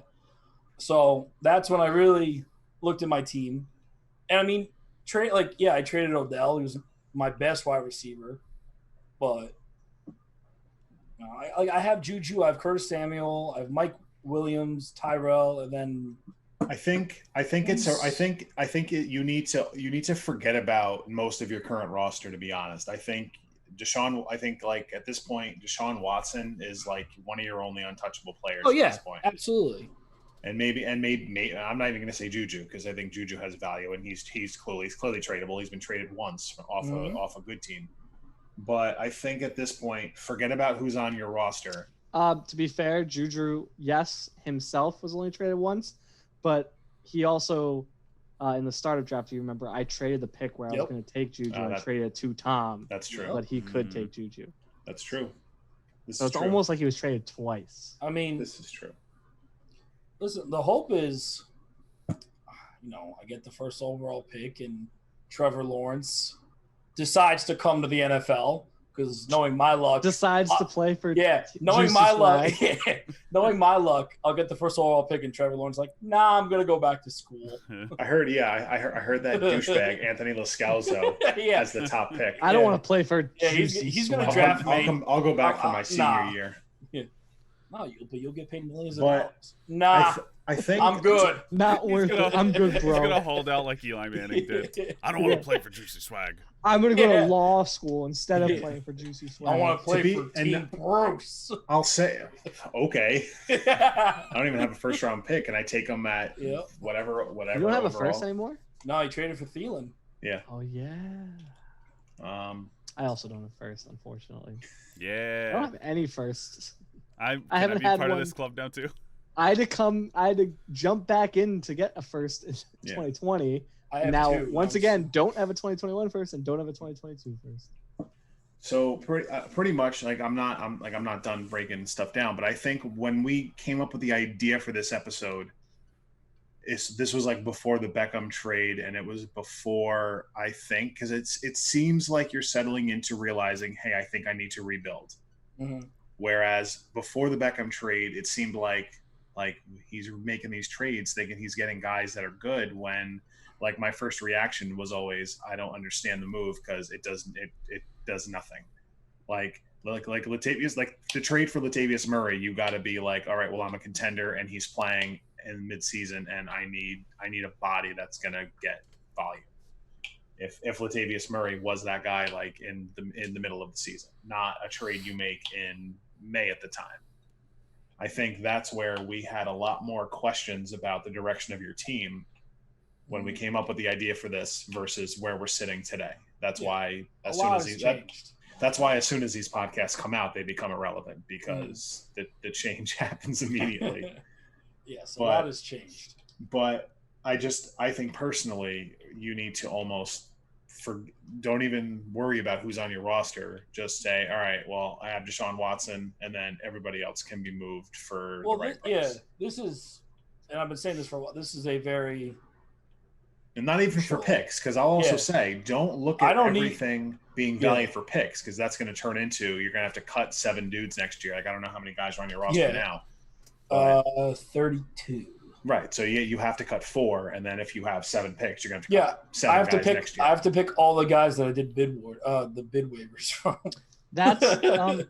So that's when I really looked at my team, and I mean, I traded Odell. He was my best wide receiver, but I have Juju, I have Curtis Samuel, I have Mike Williams, Tyrell, and then I think you need to forget about most of your current roster, to be honest. I think at this point, Deshaun Watson is like one of your only untouchable players at this point. Absolutely. And maybe I'm not even going to say Juju because I think Juju has value and he's clearly tradable. He's been traded once off a good team. But I think at this point, forget about who's on your roster. To be fair, Juju, yes, himself was only traded once, but he also, in the start of draft, you remember, I traded the pick where I was going to take Juju. I traded it to Tom. That's true. But he could take Juju. That's true. So it's almost like he was traded twice. I mean, this is true. Listen, the hope is, I get the first overall pick and Trevor Lawrence decides to come to the NFL because knowing my luck, decides to play for knowing my luck, I'll get the first overall pick and Trevor Lawrence nah, I'm gonna go back to school. I heard that douchebag Anthony Lascalzo as the top pick. I don't want to play for. He's gonna draft me. I'll go back for my senior year. Yeah. No, you'll get paid millions of dollars. Nah, I think I'm good. Not worth it. I'm good, bro. He's gonna hold out like Eli Manning did. I don't want to play for Juicy Swag. I'm gonna go to law school instead of playing for Juicy Swag. I want to play for Team Bruce. I'll say, okay. I don't even have a first round pick, and I take them at whatever. You don't have a first anymore? No, he traded for Thielen. Yeah. Oh yeah. I also don't have first, unfortunately. Yeah. I don't have any firsts. I haven't be had part one. of this club now too. I had to jump back in to get a first in 2020. And now, once again, don't have a 2021 first and don't have a 2022 first. So pretty much, I'm not done breaking stuff down. But I think when we came up with the idea for this episode, this was before the Beckham trade, and it was before because it seems like you're settling into realizing, hey, I think I need to rebuild. Mm-hmm. Whereas before the Beckham trade, it seemed like he's making these trades thinking he's getting guys that are good when my first reaction was always, I don't understand the move because it does nothing. Like Latavius, the trade for Latavius Murray, you got to be all right, well, I'm a contender and he's playing in midseason and I need a body that's going to get volume. If Latavius Murray was that guy in the middle of the season, not a trade you make in May at the time. I think that's where we had a lot more questions about the direction of your team when we came up with the idea for this versus where we're sitting today. That's why as soon as That's why as soon as these podcasts come out, they become irrelevant because the change happens immediately. Yes, a lot has changed. But I think personally, you need to almost don't even worry about who's on your roster. Just say, all right, well, I have Deshaun Watson, and then everybody else can be moved for the right price. This is, and I've been saying this for a while. This is a very, and not even for picks, because I'll also say, don't look at everything being valued for picks, because that's going to turn into you're going to have to cut 7 dudes next year. Like I don't know how many guys are on your roster now. 32. Right, so you have to cut 4, and then if you have 7 picks, you're going to have to cut 7 guys next year. I have to pick all the guys that I did the bid waivers from. That's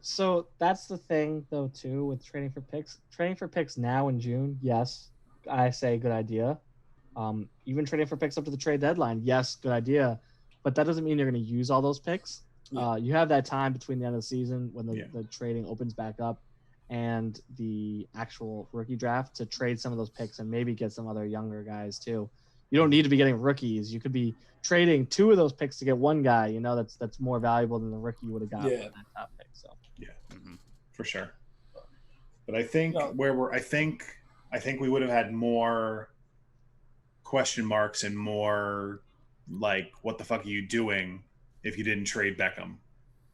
so that's the thing though too with trading for picks. Trading for picks now in June, yes, I say good idea. Even trading for picks up to the trade deadline, yes, good idea. But that doesn't mean you're going to use all those picks. Yeah. You have that time between the end of the season when the trading opens back up and the actual rookie draft to trade some of those picks and maybe get some other younger guys too. You don't need to be getting rookies. You could be trading 2 of those picks to get 1 guy, you know, that's more valuable than the rookie you would have got with that top pick. So for sure. But I think I think we would have had more question marks and more like, what the fuck are you doing if you didn't trade Beckham?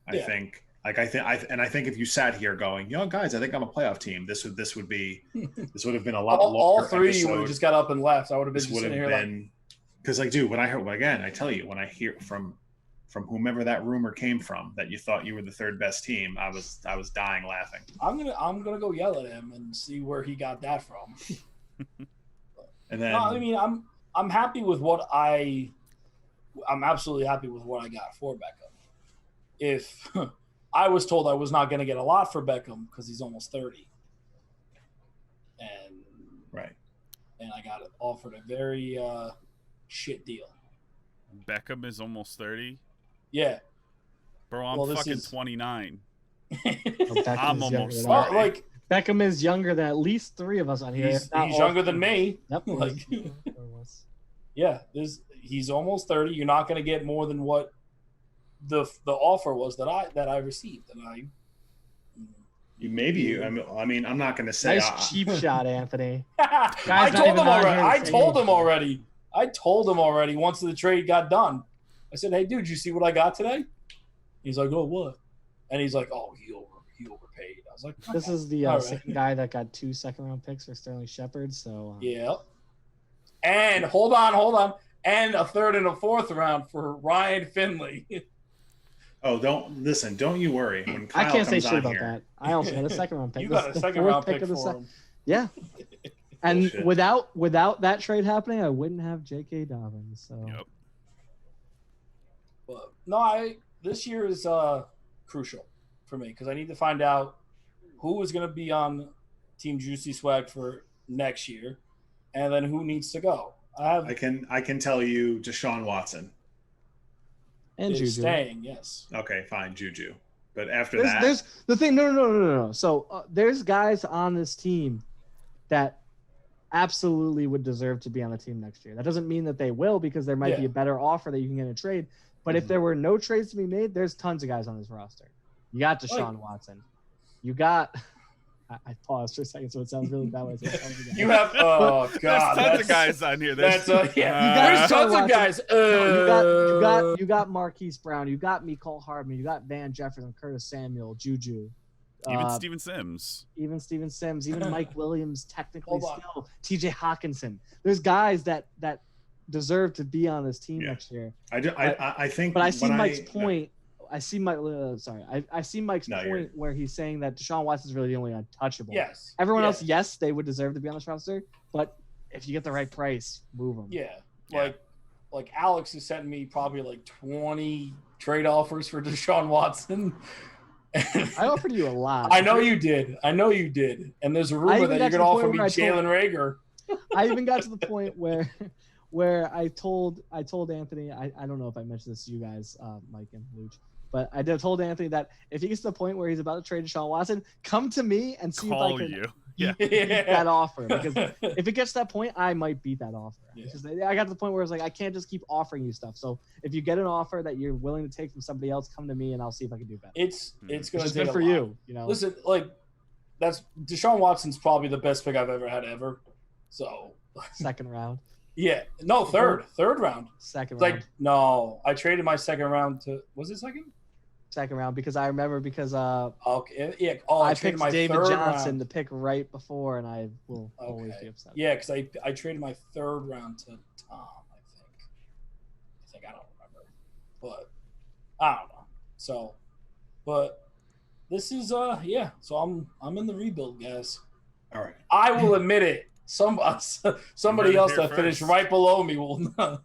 I think if you sat here going, guys, I think I'm a playoff team. This would have been a lot. All 3 of you would have just got up and left. I would have been just sitting here because dude, when I hear from whomever that rumor came from that you thought you were the 3rd best team, I was dying laughing. I'm gonna go yell at him and see where he got that from. And then I'm happy with I'm absolutely happy with what I got for Beckham. If I was told I was not going to get a lot for Beckham because he's almost 30, and I got offered a very shit deal. Beckham is almost 30. Yeah, bro, I'm fucking 29. I'm almost 30. Beckham is younger than at least 3 of us on here. He's younger than me. Yep. He's almost 30. You're not going to get more than what the offer was that I received. And I'm not going to say nice cheap shot, Anthony. I told him already once the trade got done. I said, "Hey, dude, you see what I got today?" He's like, "Oh, what?" And he's like, "Oh, he overpaid." I was like, okay. This is the second guy that got 2 second-round picks for Sterling Shepard. So yeah. And hold on, and a 3rd and a 4th round for Ryan Finley. Oh, don't you worry. When Kyle I can't say comes shit about here, that. I also had a 2nd-round pick. You got a 2nd-round pick for him. Yeah. And without that trade happening, I wouldn't have J.K. Dobbins. So. Yep. But no, this year is crucial for me because I need to find out who is going to be on Team Juicy Swag for next year, and then who needs to go. I can tell you Deshaun Watson. And Juju. Staying, yes. Okay, fine, Juju. But after there's the thing. No. So there's guys on this team that absolutely would deserve to be on the team next year. That doesn't mean that they will because there might be a better offer that you can get in a trade. But if there were no trades to be made, there's tons of guys on this roster. You got Deshaun Watson. You got. I paused for a second, so it sounds really bad. You have there's tons of guys on here. There's tons of guys. You got Marquise Brown. You got Mecole Hardman. You got Van Jefferson, Curtis Samuel, Juju. Even Steven Sims. Even Mike Williams, technically still. TJ Hawkinson. There's guys that deserve to be on this team next year. I think. But I see Mike's point. I see Mike's point where he's saying that Deshaun Watson's really the only untouchable. Yes. Everyone else, yes, they would deserve to be on this roster, but if you get the right price, move them. Yeah. Like Alex is sending me probably like 20 trade offers for Deshaun Watson. I offered you a lot. I know you did. And there's a rumor that you're going to offer me Jalen Reagor. I even got to the point where I told Anthony, I don't know if I mentioned this to you guys, Mike and Luch, but I told Anthony that if he gets to the point where he's about to trade Deshaun Watson, come to me and see Yeah. beat that offer, because if it gets to that point, I might beat that offer. Yeah. Because I got to the point where it's like I can't just keep offering you stuff. So if you get an offer that you're willing to take from somebody else, come to me and I'll see if I can do better. It's Which going is to take good for a lot. you. You know, Listen, like that's Deshaun Watson's probably the best pick I've ever had ever. So second round, yeah, no, third round. second It's round, like no, I traded my second round to was it second? second round, because I remember Okay, yeah. Oh, I traded picked my David third Johnson round. to pick right before, and I will always Okay. be upset. Yeah, because I traded my third round to Tom. I think I don't remember, but I don't know. So, but this is yeah. So I'm in the rebuild, guys. All right. I will admit it. Somebody heard it else here that finished first. right below me will not.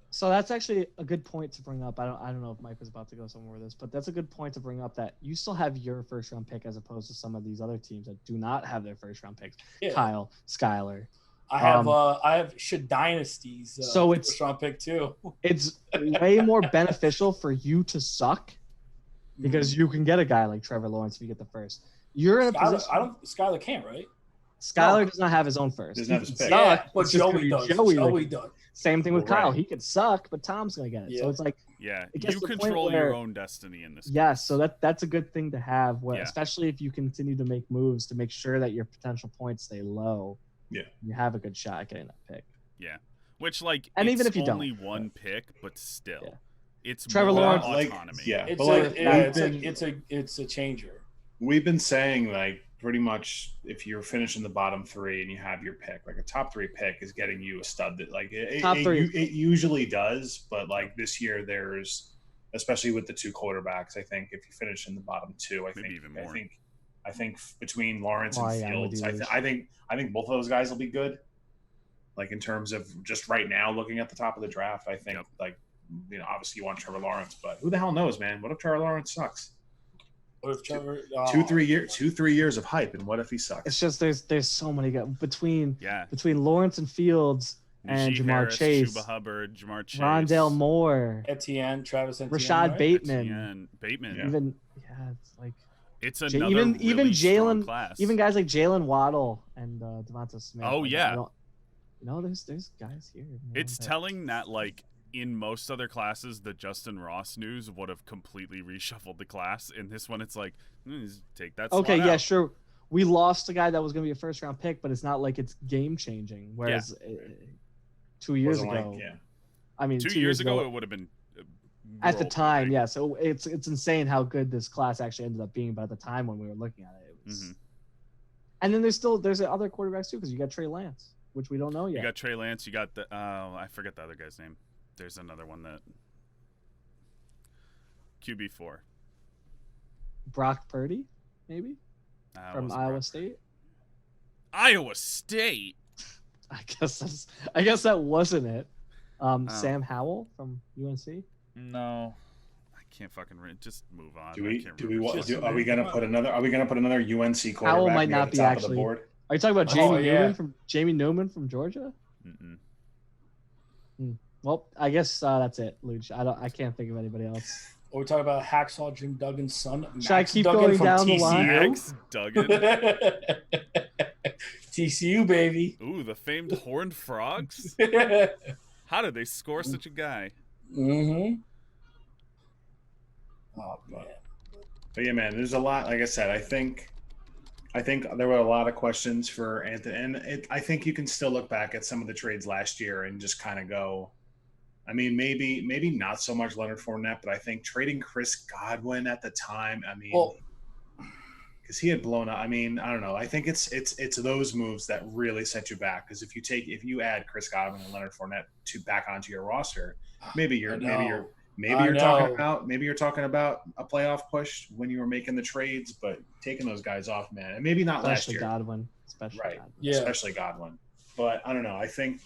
So that's actually a good point to bring up. I don't know if Mike was about to go somewhere with this, but that's a good point to bring up, that you still have your first round pick as opposed to some of these other teams that do not have their first round picks. Yeah. Kyle, Skyler. I have Should Dynasty's So it's- first round pick too. It's way more beneficial for you to suck because you can get a guy like Trevor Lawrence if you get the first. You're in a position. Skyler can't, right? Skyler does not have his own first. Doesn't have his He pick. can Yeah, suck, but it's just gonna Joey be does. Joey Joey that- does. Same thing with Kyle. Right. He could suck, but Tom's gonna get it. Yeah. So it's like, Yeah, It gets you to the point control where- your own destiny in this. yes, so that's a good thing to have, where Yeah. especially if you continue to make moves to make sure that your potential points stay low. Yeah. You have a good shot at getting that pick. Yeah, which like, And it's even if you don't, only one pick, but still, Yeah. it's Trevor more Lawrence- autonomy. Yeah, It's but like, it's a changer. we've been saying, like, pretty much if you're finishing the bottom three and you have your pick, like a top three pick is getting you a stud that like Top three. it usually does, but like this year there's, especially with the two quarterbacks, I think if you finish in the bottom two, Maybe even more. I think between Lawrence Oh, and yeah, I'm with Fields, you, I think both of those guys will be good. Like in terms of just right now looking at the top of the draft, I think Yep. like, you know, obviously you want Trevor Lawrence, but who the hell knows, man? What if Trevor Lawrence sucks? What if Trevor? 2-3 years of hype, and what if he sucks? It's just there's so many guys between Yeah, Lawrence and Fields and Najee Jamar Harris, Chase, Chuba Hubbard, Jamar Chase, Rondale Moore, Etienne, Travis Etienne, Rashad right? Bateman, Etienne, Bateman. Yeah. even it's like It's J- another even really strong Jalen, class. even guys like Jalen Waddle and Devonta Smith. Oh, Like, yeah. I don't- you know, there's guys here. Man, It's that- telling that like in most other classes, the Justin Ross news would have completely reshuffled the class. In this one, it's like just take that. Okay, slot yeah, out. sure. We lost a guy that was going to be a first round pick, but it's not like it's game changing. Whereas 2 years Wasn't ago, like, yeah. I mean, 2 years ago, it would have been at the world time, beating. yeah. So it's insane how good this class actually ended up being. But at the time when we were looking at it, it was. Mhm. And then there's other quarterbacks too, because you got Trey Lance, which we don't know yet. You got Trey Lance. You got the I forget the other guy's name. There's another one that QB4 Brock Purdy, maybe from wasn't Iowa Brock. State. Iowa State. I guess that wasn't it. Sam Howell from UNC. No, I can't fucking just move on. Do I we can't do we remember. want? Are we gonna put another? Are we gonna put another UNC quarterback Howell might near not the be top of actually- the board? Are you talking about Oh, yeah. Jamie Newman from Georgia? Mm-mm. Well, I guess that's it, Luch. I can't think of anybody else. Or we talk about Hacksaw Jim Duggan's son. Should I Max keep Duggan going from down the TCU. line? Max Duggan. TCU baby. Ooh, the famed horned frogs. mm-hmm. How did they score such a guy? Oh man. But yeah, man, there's a lot. Like I said, I think there were a lot of questions for Anthony, and I think you can still look back at some of the trades last year and just kind of go. I mean, maybe not so much Leonard Fournette, but I think trading Chris Godwin at the time. I mean, Well, because he had blown up. I mean, I don't know. I think it's those moves that really set you back. Because if you add Chris Godwin and Leonard Fournette back onto your roster, maybe you're talking about a playoff push when you were making the trades, but taking those guys off, man, and maybe not last Especially year, Godwin. Especially right? Godwin. Yeah. Especially Godwin. But I don't know. I think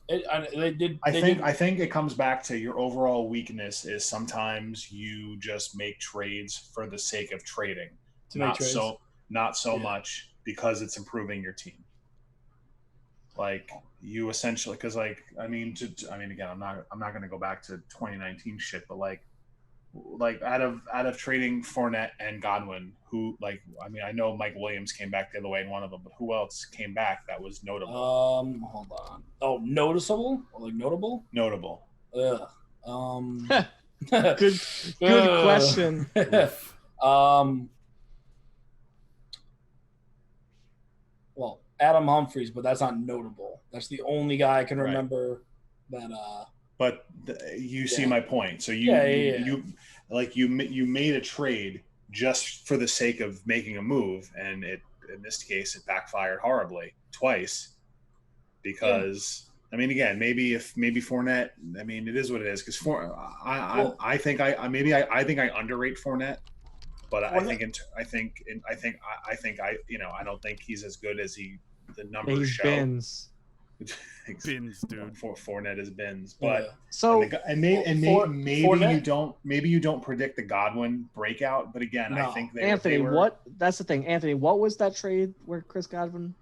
they did. I think it comes back to your overall weakness is sometimes you just make trades for the sake of trading. To make Not trades. so Yeah. much because it's improving your team. Like you essentially, because like I mean, again, I'm not going to go back to 2019 shit, but like like out of trading Fournette and Godwin, who like I mean I know Mike Williams came back the other way in one of them, but who else came back that was notable? Hold on. Oh, noticeable or like notable? Notable. Ugh. Good question. Well, Adam Humphries, but that's not notable. That's the only guy I can Right. remember that. But you see Yeah. my point. So Yeah. you made a trade just for the sake of making a move, and it in this case it backfired horribly twice because. I mean, again, maybe Fournette. I mean, it is what it is. Because I think I underrate Fournette, but I don't think he's as good as the numbers He's show. bins. Bins, dude. Fournette is bins, but So maybe you don't predict the Godwin breakout. But again, No. I think that's the thing, Anthony. What was that trade where Chris Godwin?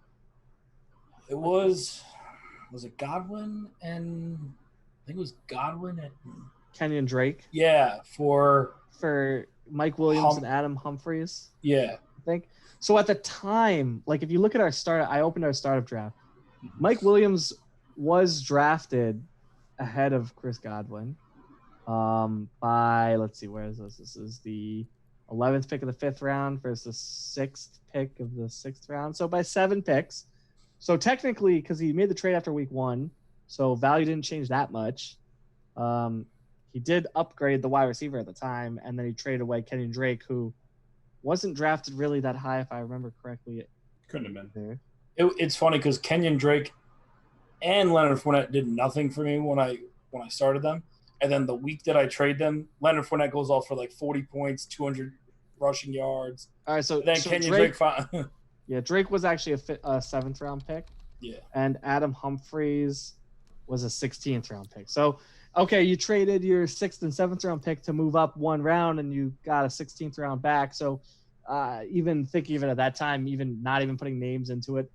It was it Godwin and I think it was Godwin and Kenyon Drake for Mike Williams and Adam Humphries. Yeah. I think so. At the time, like if you look at I opened our startup draft. Mike Williams was drafted ahead of Chris Godwin by, let's see, where is this? This is the 11th pick of the 5th round versus 6th pick of the 6th round. So by 7 picks. So technically, because he made the trade after week 1, so value didn't change that much. He did upgrade the wide receiver at the time, and then he traded away Kenyon Drake, who wasn't drafted really that high, if I remember correctly. Couldn't have been. It's funny because Kenyon Drake and Leonard Fournette did nothing for me when I started them, and then the week that I trade them, Leonard Fournette goes off for like 40 points, 200 rushing yards. All right, so then Kenyon Drake. Yeah, Drake was actually a 7th round pick. Yeah, and Adam Humphries was a 16th round pick. So, okay, you traded your 6th and 7th round pick to move up 1 round, and you got a 16th round back. So, even thinking of it at that time, even not even putting names into it,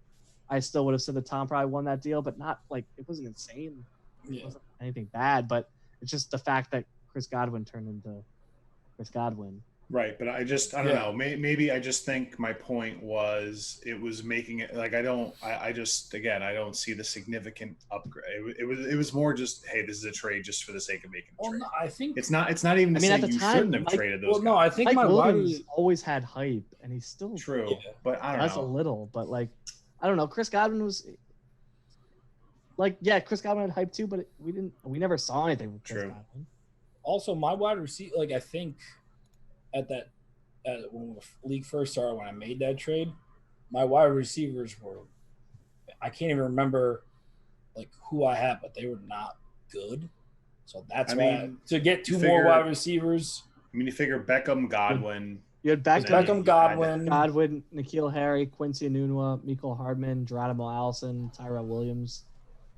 I still would have said that Tom probably won that deal, but not like it wasn't insane. It wasn't anything bad, but it's just the fact that Chris Godwin turned into Chris Godwin. Right, but I don't know. Maybe I just think my point was it was making it like I don't see the significant upgrade. It was more just, hey, this is a trade just for the sake of making a trade. No, I think it's not even to say at the you time, shouldn't have traded those. Well, no, I think Mike my Williams always had hype, and he's still true, but I don't that's know. a little, but like I don't know. Chris Godwin was like, Chris Godwin had hype too, but we never saw anything with Chris Godwin. Also, my wide receiver, like I think when the league first started, when I made that trade, my wide receivers were, I can't even remember like who I had, but they were not good. So that's to get 2 more wide receivers. I mean, you figure Beckham, Godwin. You had Beckham, Godwin, N'Keal Harry, Quincy Enunwa, Mecole Hardman, Geronimo Allison, Tyrell Williams,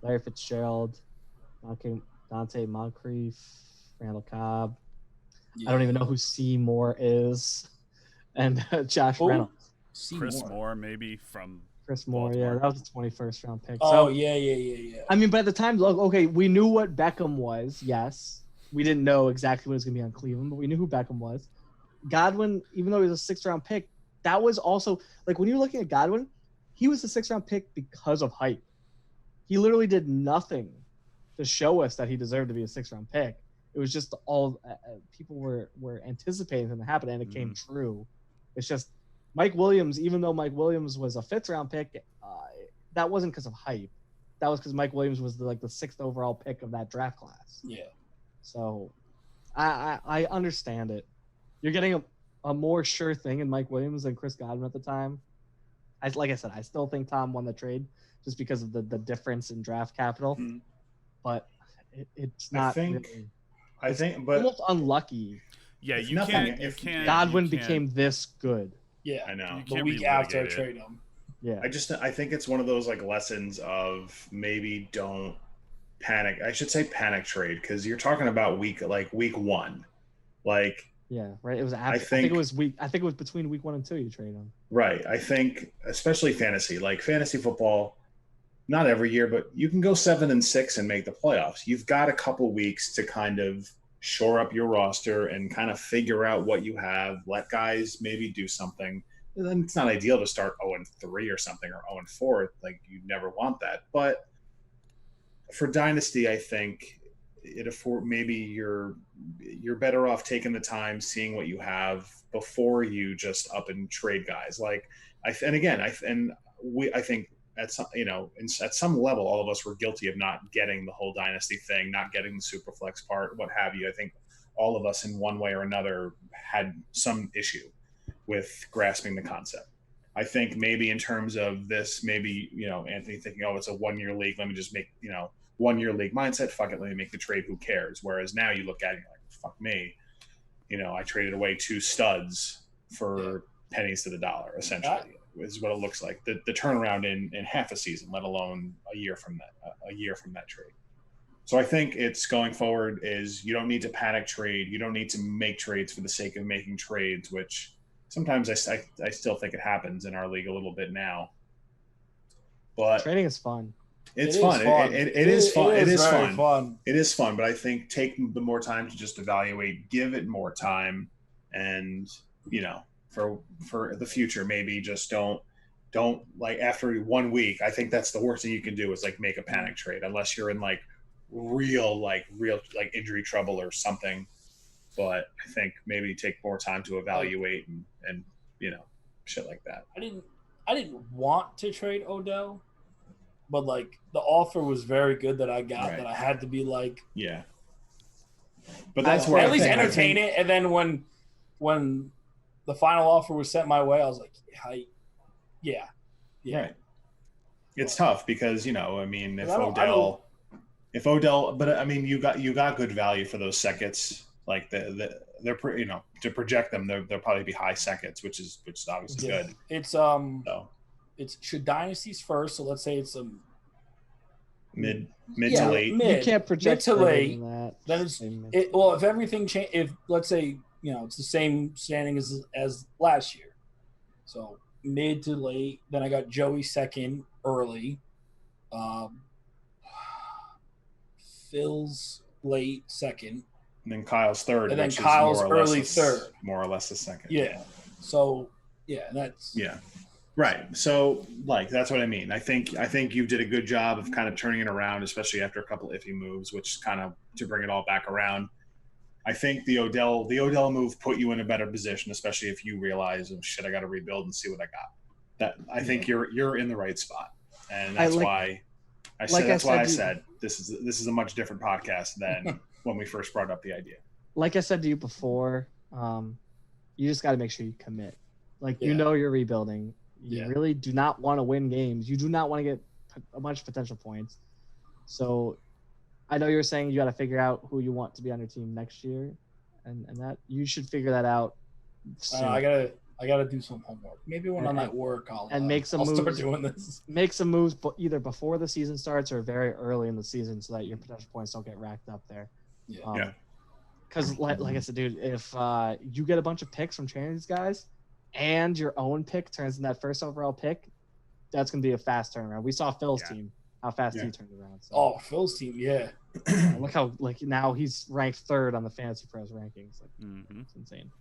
Larry Fitzgerald, Dante Moncrief, Randall Cobb. I don't even know who Seymour is, and Josh Reynolds. Chris Moore, maybe from Chris Moore. Baltimore. Yeah, that was a 21st round pick. Oh, so, yeah. I mean, but at the time, okay, we knew what Beckham was. Yes, we didn't know exactly what was going to be on Cleveland, but we knew who Beckham was. Godwin, even though he was a 6th round pick, that was also like when you're looking at Godwin, he was a 6th round pick because of hype. He literally did nothing to show us that he deserved to be a 6th round pick. It was just all people were anticipating him to happen, and it came true. It's just Mike Williams, even though Mike Williams was a 5th round pick, that wasn't because of hype. That was because Mike Williams was the 6th overall pick of that draft class. Yeah. So I understand it. You're getting a more sure thing in Mike Williams than Chris Godwin at the time. Like I said, I still think Tom won the trade just because of the difference in draft capital. But it's not really. I think, but almost unlucky. Yeah, you can't. Godwin became this good. Yeah, I know. The week after I trade him. Yeah, I think it's one of those like lessons of maybe don't panic. I should say panic trade because you're talking about week 1, like. Yeah, right. It was. I think it was between week 1 and 2 you trade him. Right. I think especially fantasy football. Not every year, but you can go 7-6 and make the playoffs. You've got a couple weeks to kind of shore up your roster and kind of figure out what you have. Let guys maybe do something. And then it's not ideal to start 0-3 or something, or 0-4. Like, you never want that. But for Dynasty, I think maybe you're better off taking the time, seeing what you have before you just up and trade guys. Like, I think at some, at some level, all of us were guilty of not getting the whole Dynasty thing, not getting the Superflex part, what have you. I think all of us in one way or another had some issue with grasping the concept. I think maybe in terms of this, maybe, Anthony thinking, oh, it's a 1-year league. Let me just make, 1-year league mindset. Fuck it. Let me make the trade. Who cares? Whereas now you look at it, you're like, fuck me. I traded away 2 studs for pennies to the dollar, essentially, is what it looks like. The turnaround in half a season, let alone a year from that trade. So I think it's going forward is you don't need to panic trade. You don't need to make trades for the sake of making trades, which sometimes I still think it happens in our league a little bit now. But trading is fun. It's fun. It is fun. It is fun. It is fun, but I think take the more time to just evaluate, give it more time, and for the future, maybe just don't like after 1 week. I think that's the worst thing you can do is like make a panic trade, unless you're in real injury trouble or something. But I think maybe take more time to evaluate and shit like that. I didn't want to trade Odell, but the offer was very good that I got, that I had to be yeah. But that's where at least entertain it. And then when the final offer was sent my way, I was like, yeah. Right. It's tough because if Odell, but I mean you got good value for those seconds. Like they're pretty, to project them, they'll probably be high seconds, which is obviously good. It's it's should dynasties first. So let's say it's a mid to late. You can't project mid to late. That. Then if everything change, if let's say it's the same standing as last year, so mid to late. Then I got Joey second early, Phil's late second. And then Kyle's third. And then Kyle's early third. More or less the second. Yeah. So, that's... Yeah. Right. So, that's what I mean. I think you did a good job of kind of turning it around, especially after a couple iffy moves, which kind of to bring it all back around. I think the Odell move put you in a better position, especially if you realize, oh, shit, I got to rebuild and see what I got. I think you're in the right spot. And that's why I said this is a much different podcast than when we first brought up the idea. Like I said to you before, you just got to make sure you commit. You're rebuilding. You really do not want to win games. You do not want to get a bunch of potential points. So I know you're saying you got to figure out who you want to be on your team next year, and that you should figure that out soon. I gotta do some homework. Maybe when I'm at work, I'll make some moves. Start doing this. Make some moves, either before the season starts or very early in the season, so that your potential points don't get racked up there. Yeah. Because like I said, dude, if you get a bunch of picks from trading these guys, and your own pick turns in that first overall pick, that's gonna be a fast turnaround. We saw Phil's team, how fast he turned around. So. Oh, Phil's team, yeah. Look how now he's ranked third on the Fantasy Pros rankings. It's insane.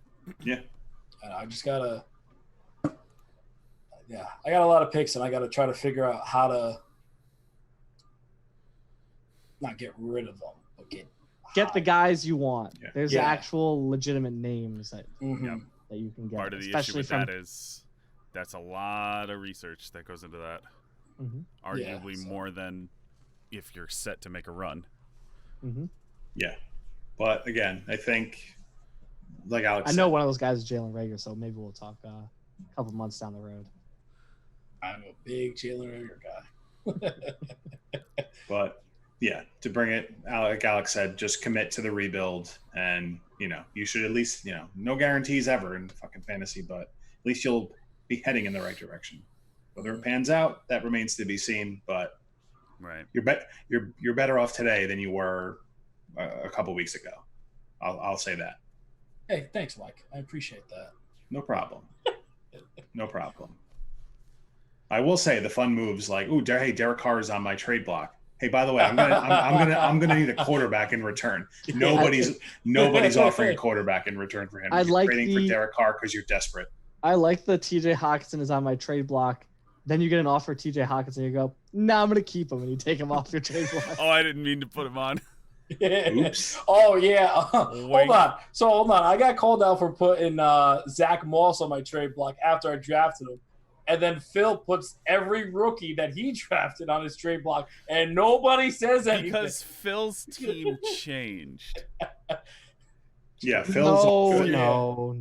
Yeah. I just gotta. Yeah, I got a lot of picks, and I gotta try to figure out how to not get rid of them, but get the guys you want. Yeah. There's actual legitimate names that that you can get. Part of the issue with that is that's a lot of research that goes into that. Arguably more than if you're set to make a run. Yeah, but again, I think, like Alex I know one of those guys is Jalen Reagor, so maybe we'll talk a couple months down the road. I'm a big Jalen Reagor guy. But yeah, to bring it, like Alex said, just commit to the rebuild, and you should at least, no guarantees ever in fucking fantasy, but at least you'll be heading in the right direction. Whether it pans out, that remains to be seen. But right, you're better off today than you were a couple weeks ago. I'll say that. Hey, thanks, Mike. I appreciate that. No problem. No problem. I will say the fun moves like, hey, Derek Carr is on my trade block. Hey, by the way, I'm gonna need a quarterback in return. Nobody's offering a quarterback in return for him. I You're like trading for Derek Carr because you're desperate. I like the TJ Hawkinson is on my trade block. Then you get an offer TJ Hawkinson, you go, nah, I'm gonna keep him, and you take him off your trade block. Oh, I didn't mean to put him on. Oops. Oh yeah. Hold on. I got called out for putting Zach Moss on my trade block after I drafted him. And then Phil puts every rookie that he drafted on his trade block, and nobody says anything. Because Phil's team changed. Yeah, Phil's No.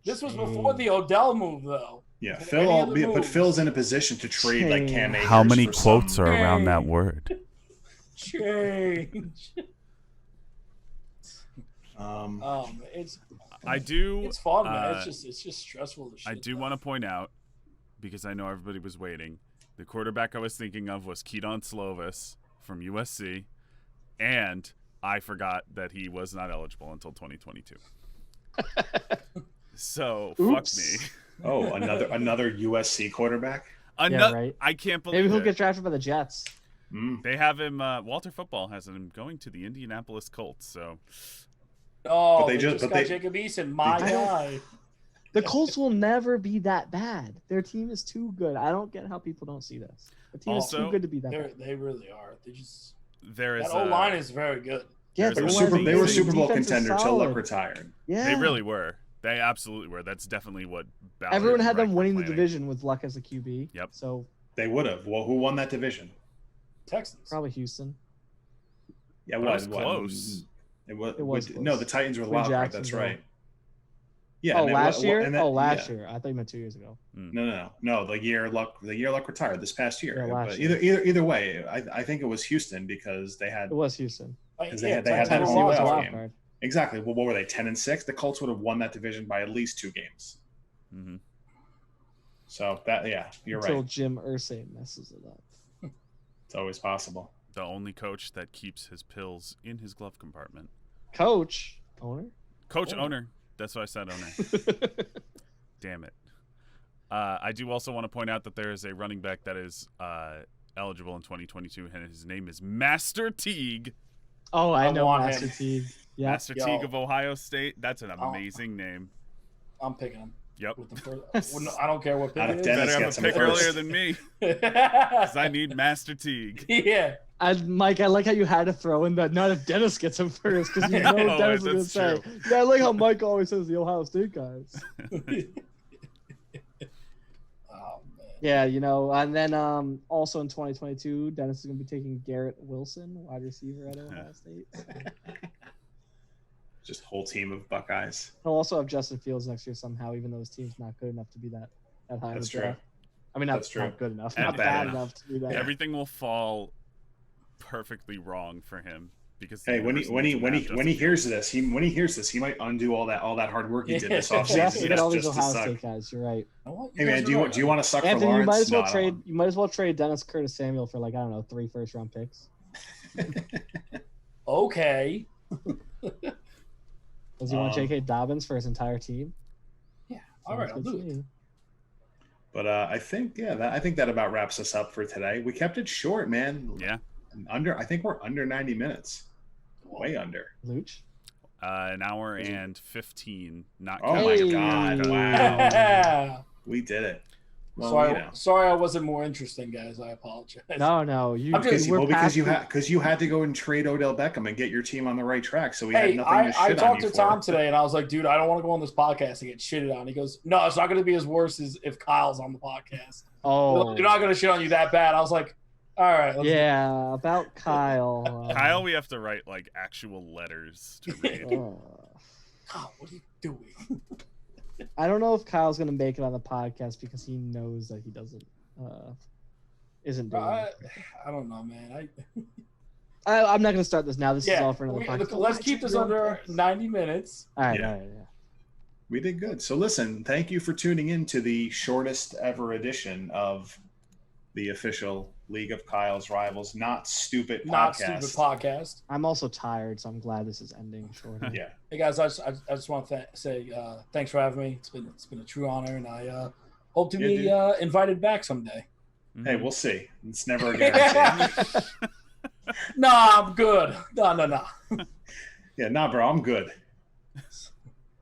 This was before the Odell move, though. Yeah, Phil's in a position to trade like Cam Akers. How many quotes are around that word? Change. It's fun, man. It's just stressful. I do want to point out, because I know everybody was waiting, the quarterback I was thinking of was Keaton Slovis from USC, and I forgot that he was not eligible until 2022. So fuck me. Oh, another USC quarterback. Right. I can't believe maybe he'll get drafted by the Jets. They have him. Walter Football has him going to the Indianapolis Colts. So. Oh, but they just got Jacob Eason, my guy. The Colts will never be that bad. Their team is too good. I don't get how people don't see this. The team is too good to be that bad. They really are. That O-line is very good. Yeah, they were Super Bowl contender until Luck retired. Yeah, they really were. They absolutely were. That's definitely what Ballard everyone had them winning the division with Luck as a QB. Yep. So they would have. Well, who won that division? Texans. Probably Houston. Yeah, it was close. It was close. No, the Titans were the wild card. That's right. Yeah. Last year. Last year. I thought you meant 2 years ago. No. The year Luck retired this past year. Yeah, but either way, I think it was Houston because they had. It was Houston. Because they had that home playoff game. Exactly. Well, what were they? 10-6. The Colts would have won that division by at least 2 games. Mm-hmm. So you're right. Until Jim Irsay messes it up. It's always possible. The only coach that keeps his pills in his glove compartment. Coach owner. That's why I said owner. Damn it. I do also want to point out that there is a running back that is eligible in 2022, and his name is Master Teague. Oh, I know Master Teague. Yeah. Master Teague of Ohio State. That's an amazing name. I'm picking him. Yep. I don't care what pick it is. Better have a pick earlier than me. Because I need Master Teague. Yeah. Mike, I like how you had to throw in that not if Dennis gets him first, because you know Dennis is going to say. Yeah, I like how Mike always says the Ohio State guys. Yeah, and then also in 2022, Dennis is going to be taking Garrett Wilson, wide receiver at Ohio State. Just whole team of Buckeyes. He'll also have Justin Fields next year somehow, even though his team's not good enough to be that high. That's true. I mean, not good enough, not bad enough to do that. Everything will fall perfectly wrong for him because when he hears this, he might undo all that hard work he did this offseason. You get all these Ohio State guys. You're right. Hey man, do you want to suck Anthony, for Lawrence? You might as well trade Dennis Curtis Samuel for 3 first-round picks. Okay. Does he want J.K. Dobbins for his entire team? Yeah. All right, I'll do it. But I think that about wraps us up for today. We kept it short, man. Yeah. I think we're under 90 minutes. Way under. Luch? An hour and 15. Not. Oh my God! Wow. We did it. Well, sorry I wasn't more interesting, guys. I apologize. No, because you had to go and trade Odell Beckham and get your team on the right track, so we had nothing to shit on you for. I talked to Tom today, and I was like, dude, I don't want to go on this podcast and get shitted on. He goes, no, it's not going to be as worse as if Kyle's on the podcast. Oh, you're not going to shit on you that bad. I was like, all right. About Kyle. Kyle, we have to write actual letters to read. Kyle, what are you doing? I don't know if Kyle's gonna make it on the podcast because he knows that he isn't doing it. I don't know, man. I'm not gonna start this now. This is all for another podcast. Let's keep this under 90 minutes. All right. Yeah. We did good. So listen, thank you for tuning in to the shortest ever edition of the official League of Kyle's Rivals Not Stupid podcast. I'm also tired, so I'm glad this is ending short. Yeah. Hey guys, I just want to say thanks for having me. It's been a true honor, and I hope to be invited back someday. Hey, we'll see. It's never a guarantee. Nah, I'm good. No. Yeah, nah, bro, I'm good.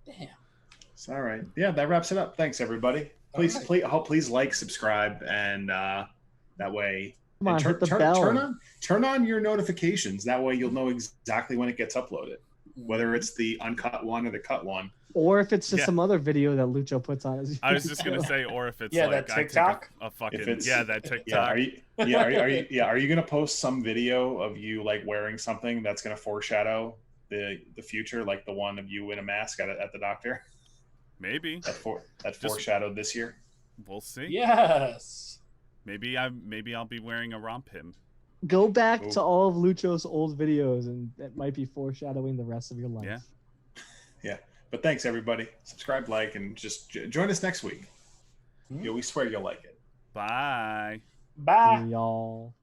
Damn. It's all right. Yeah, that wraps it up. Thanks, everybody. Please, right. please like, subscribe, and that way. Come on, and hit the bell. turn on your notifications. That way, you'll know exactly when it gets uploaded, whether it's the uncut one or the cut one. Or if it's just Yeah. some other video that Lucho puts on his. I was just gonna say, or if it's Yeah, like that I take TikTok? a fucking If it's- that TikTok. Yeah, are you gonna post some video of you like wearing something that's gonna foreshadow the future, like the one of you in a mask at the doctor? Maybe That Just- foreshadowed this year. we'll see. Yes. Maybe I'll be wearing a romp him. Go back Ooh. to all of Lucho's old videos, and that might be foreshadowing the rest of your life. Yeah. Yeah, but thanks everybody. Subscribe, like, and just join us next week. Hmm. We swear you'll like it. Bye. Bye. Y'all.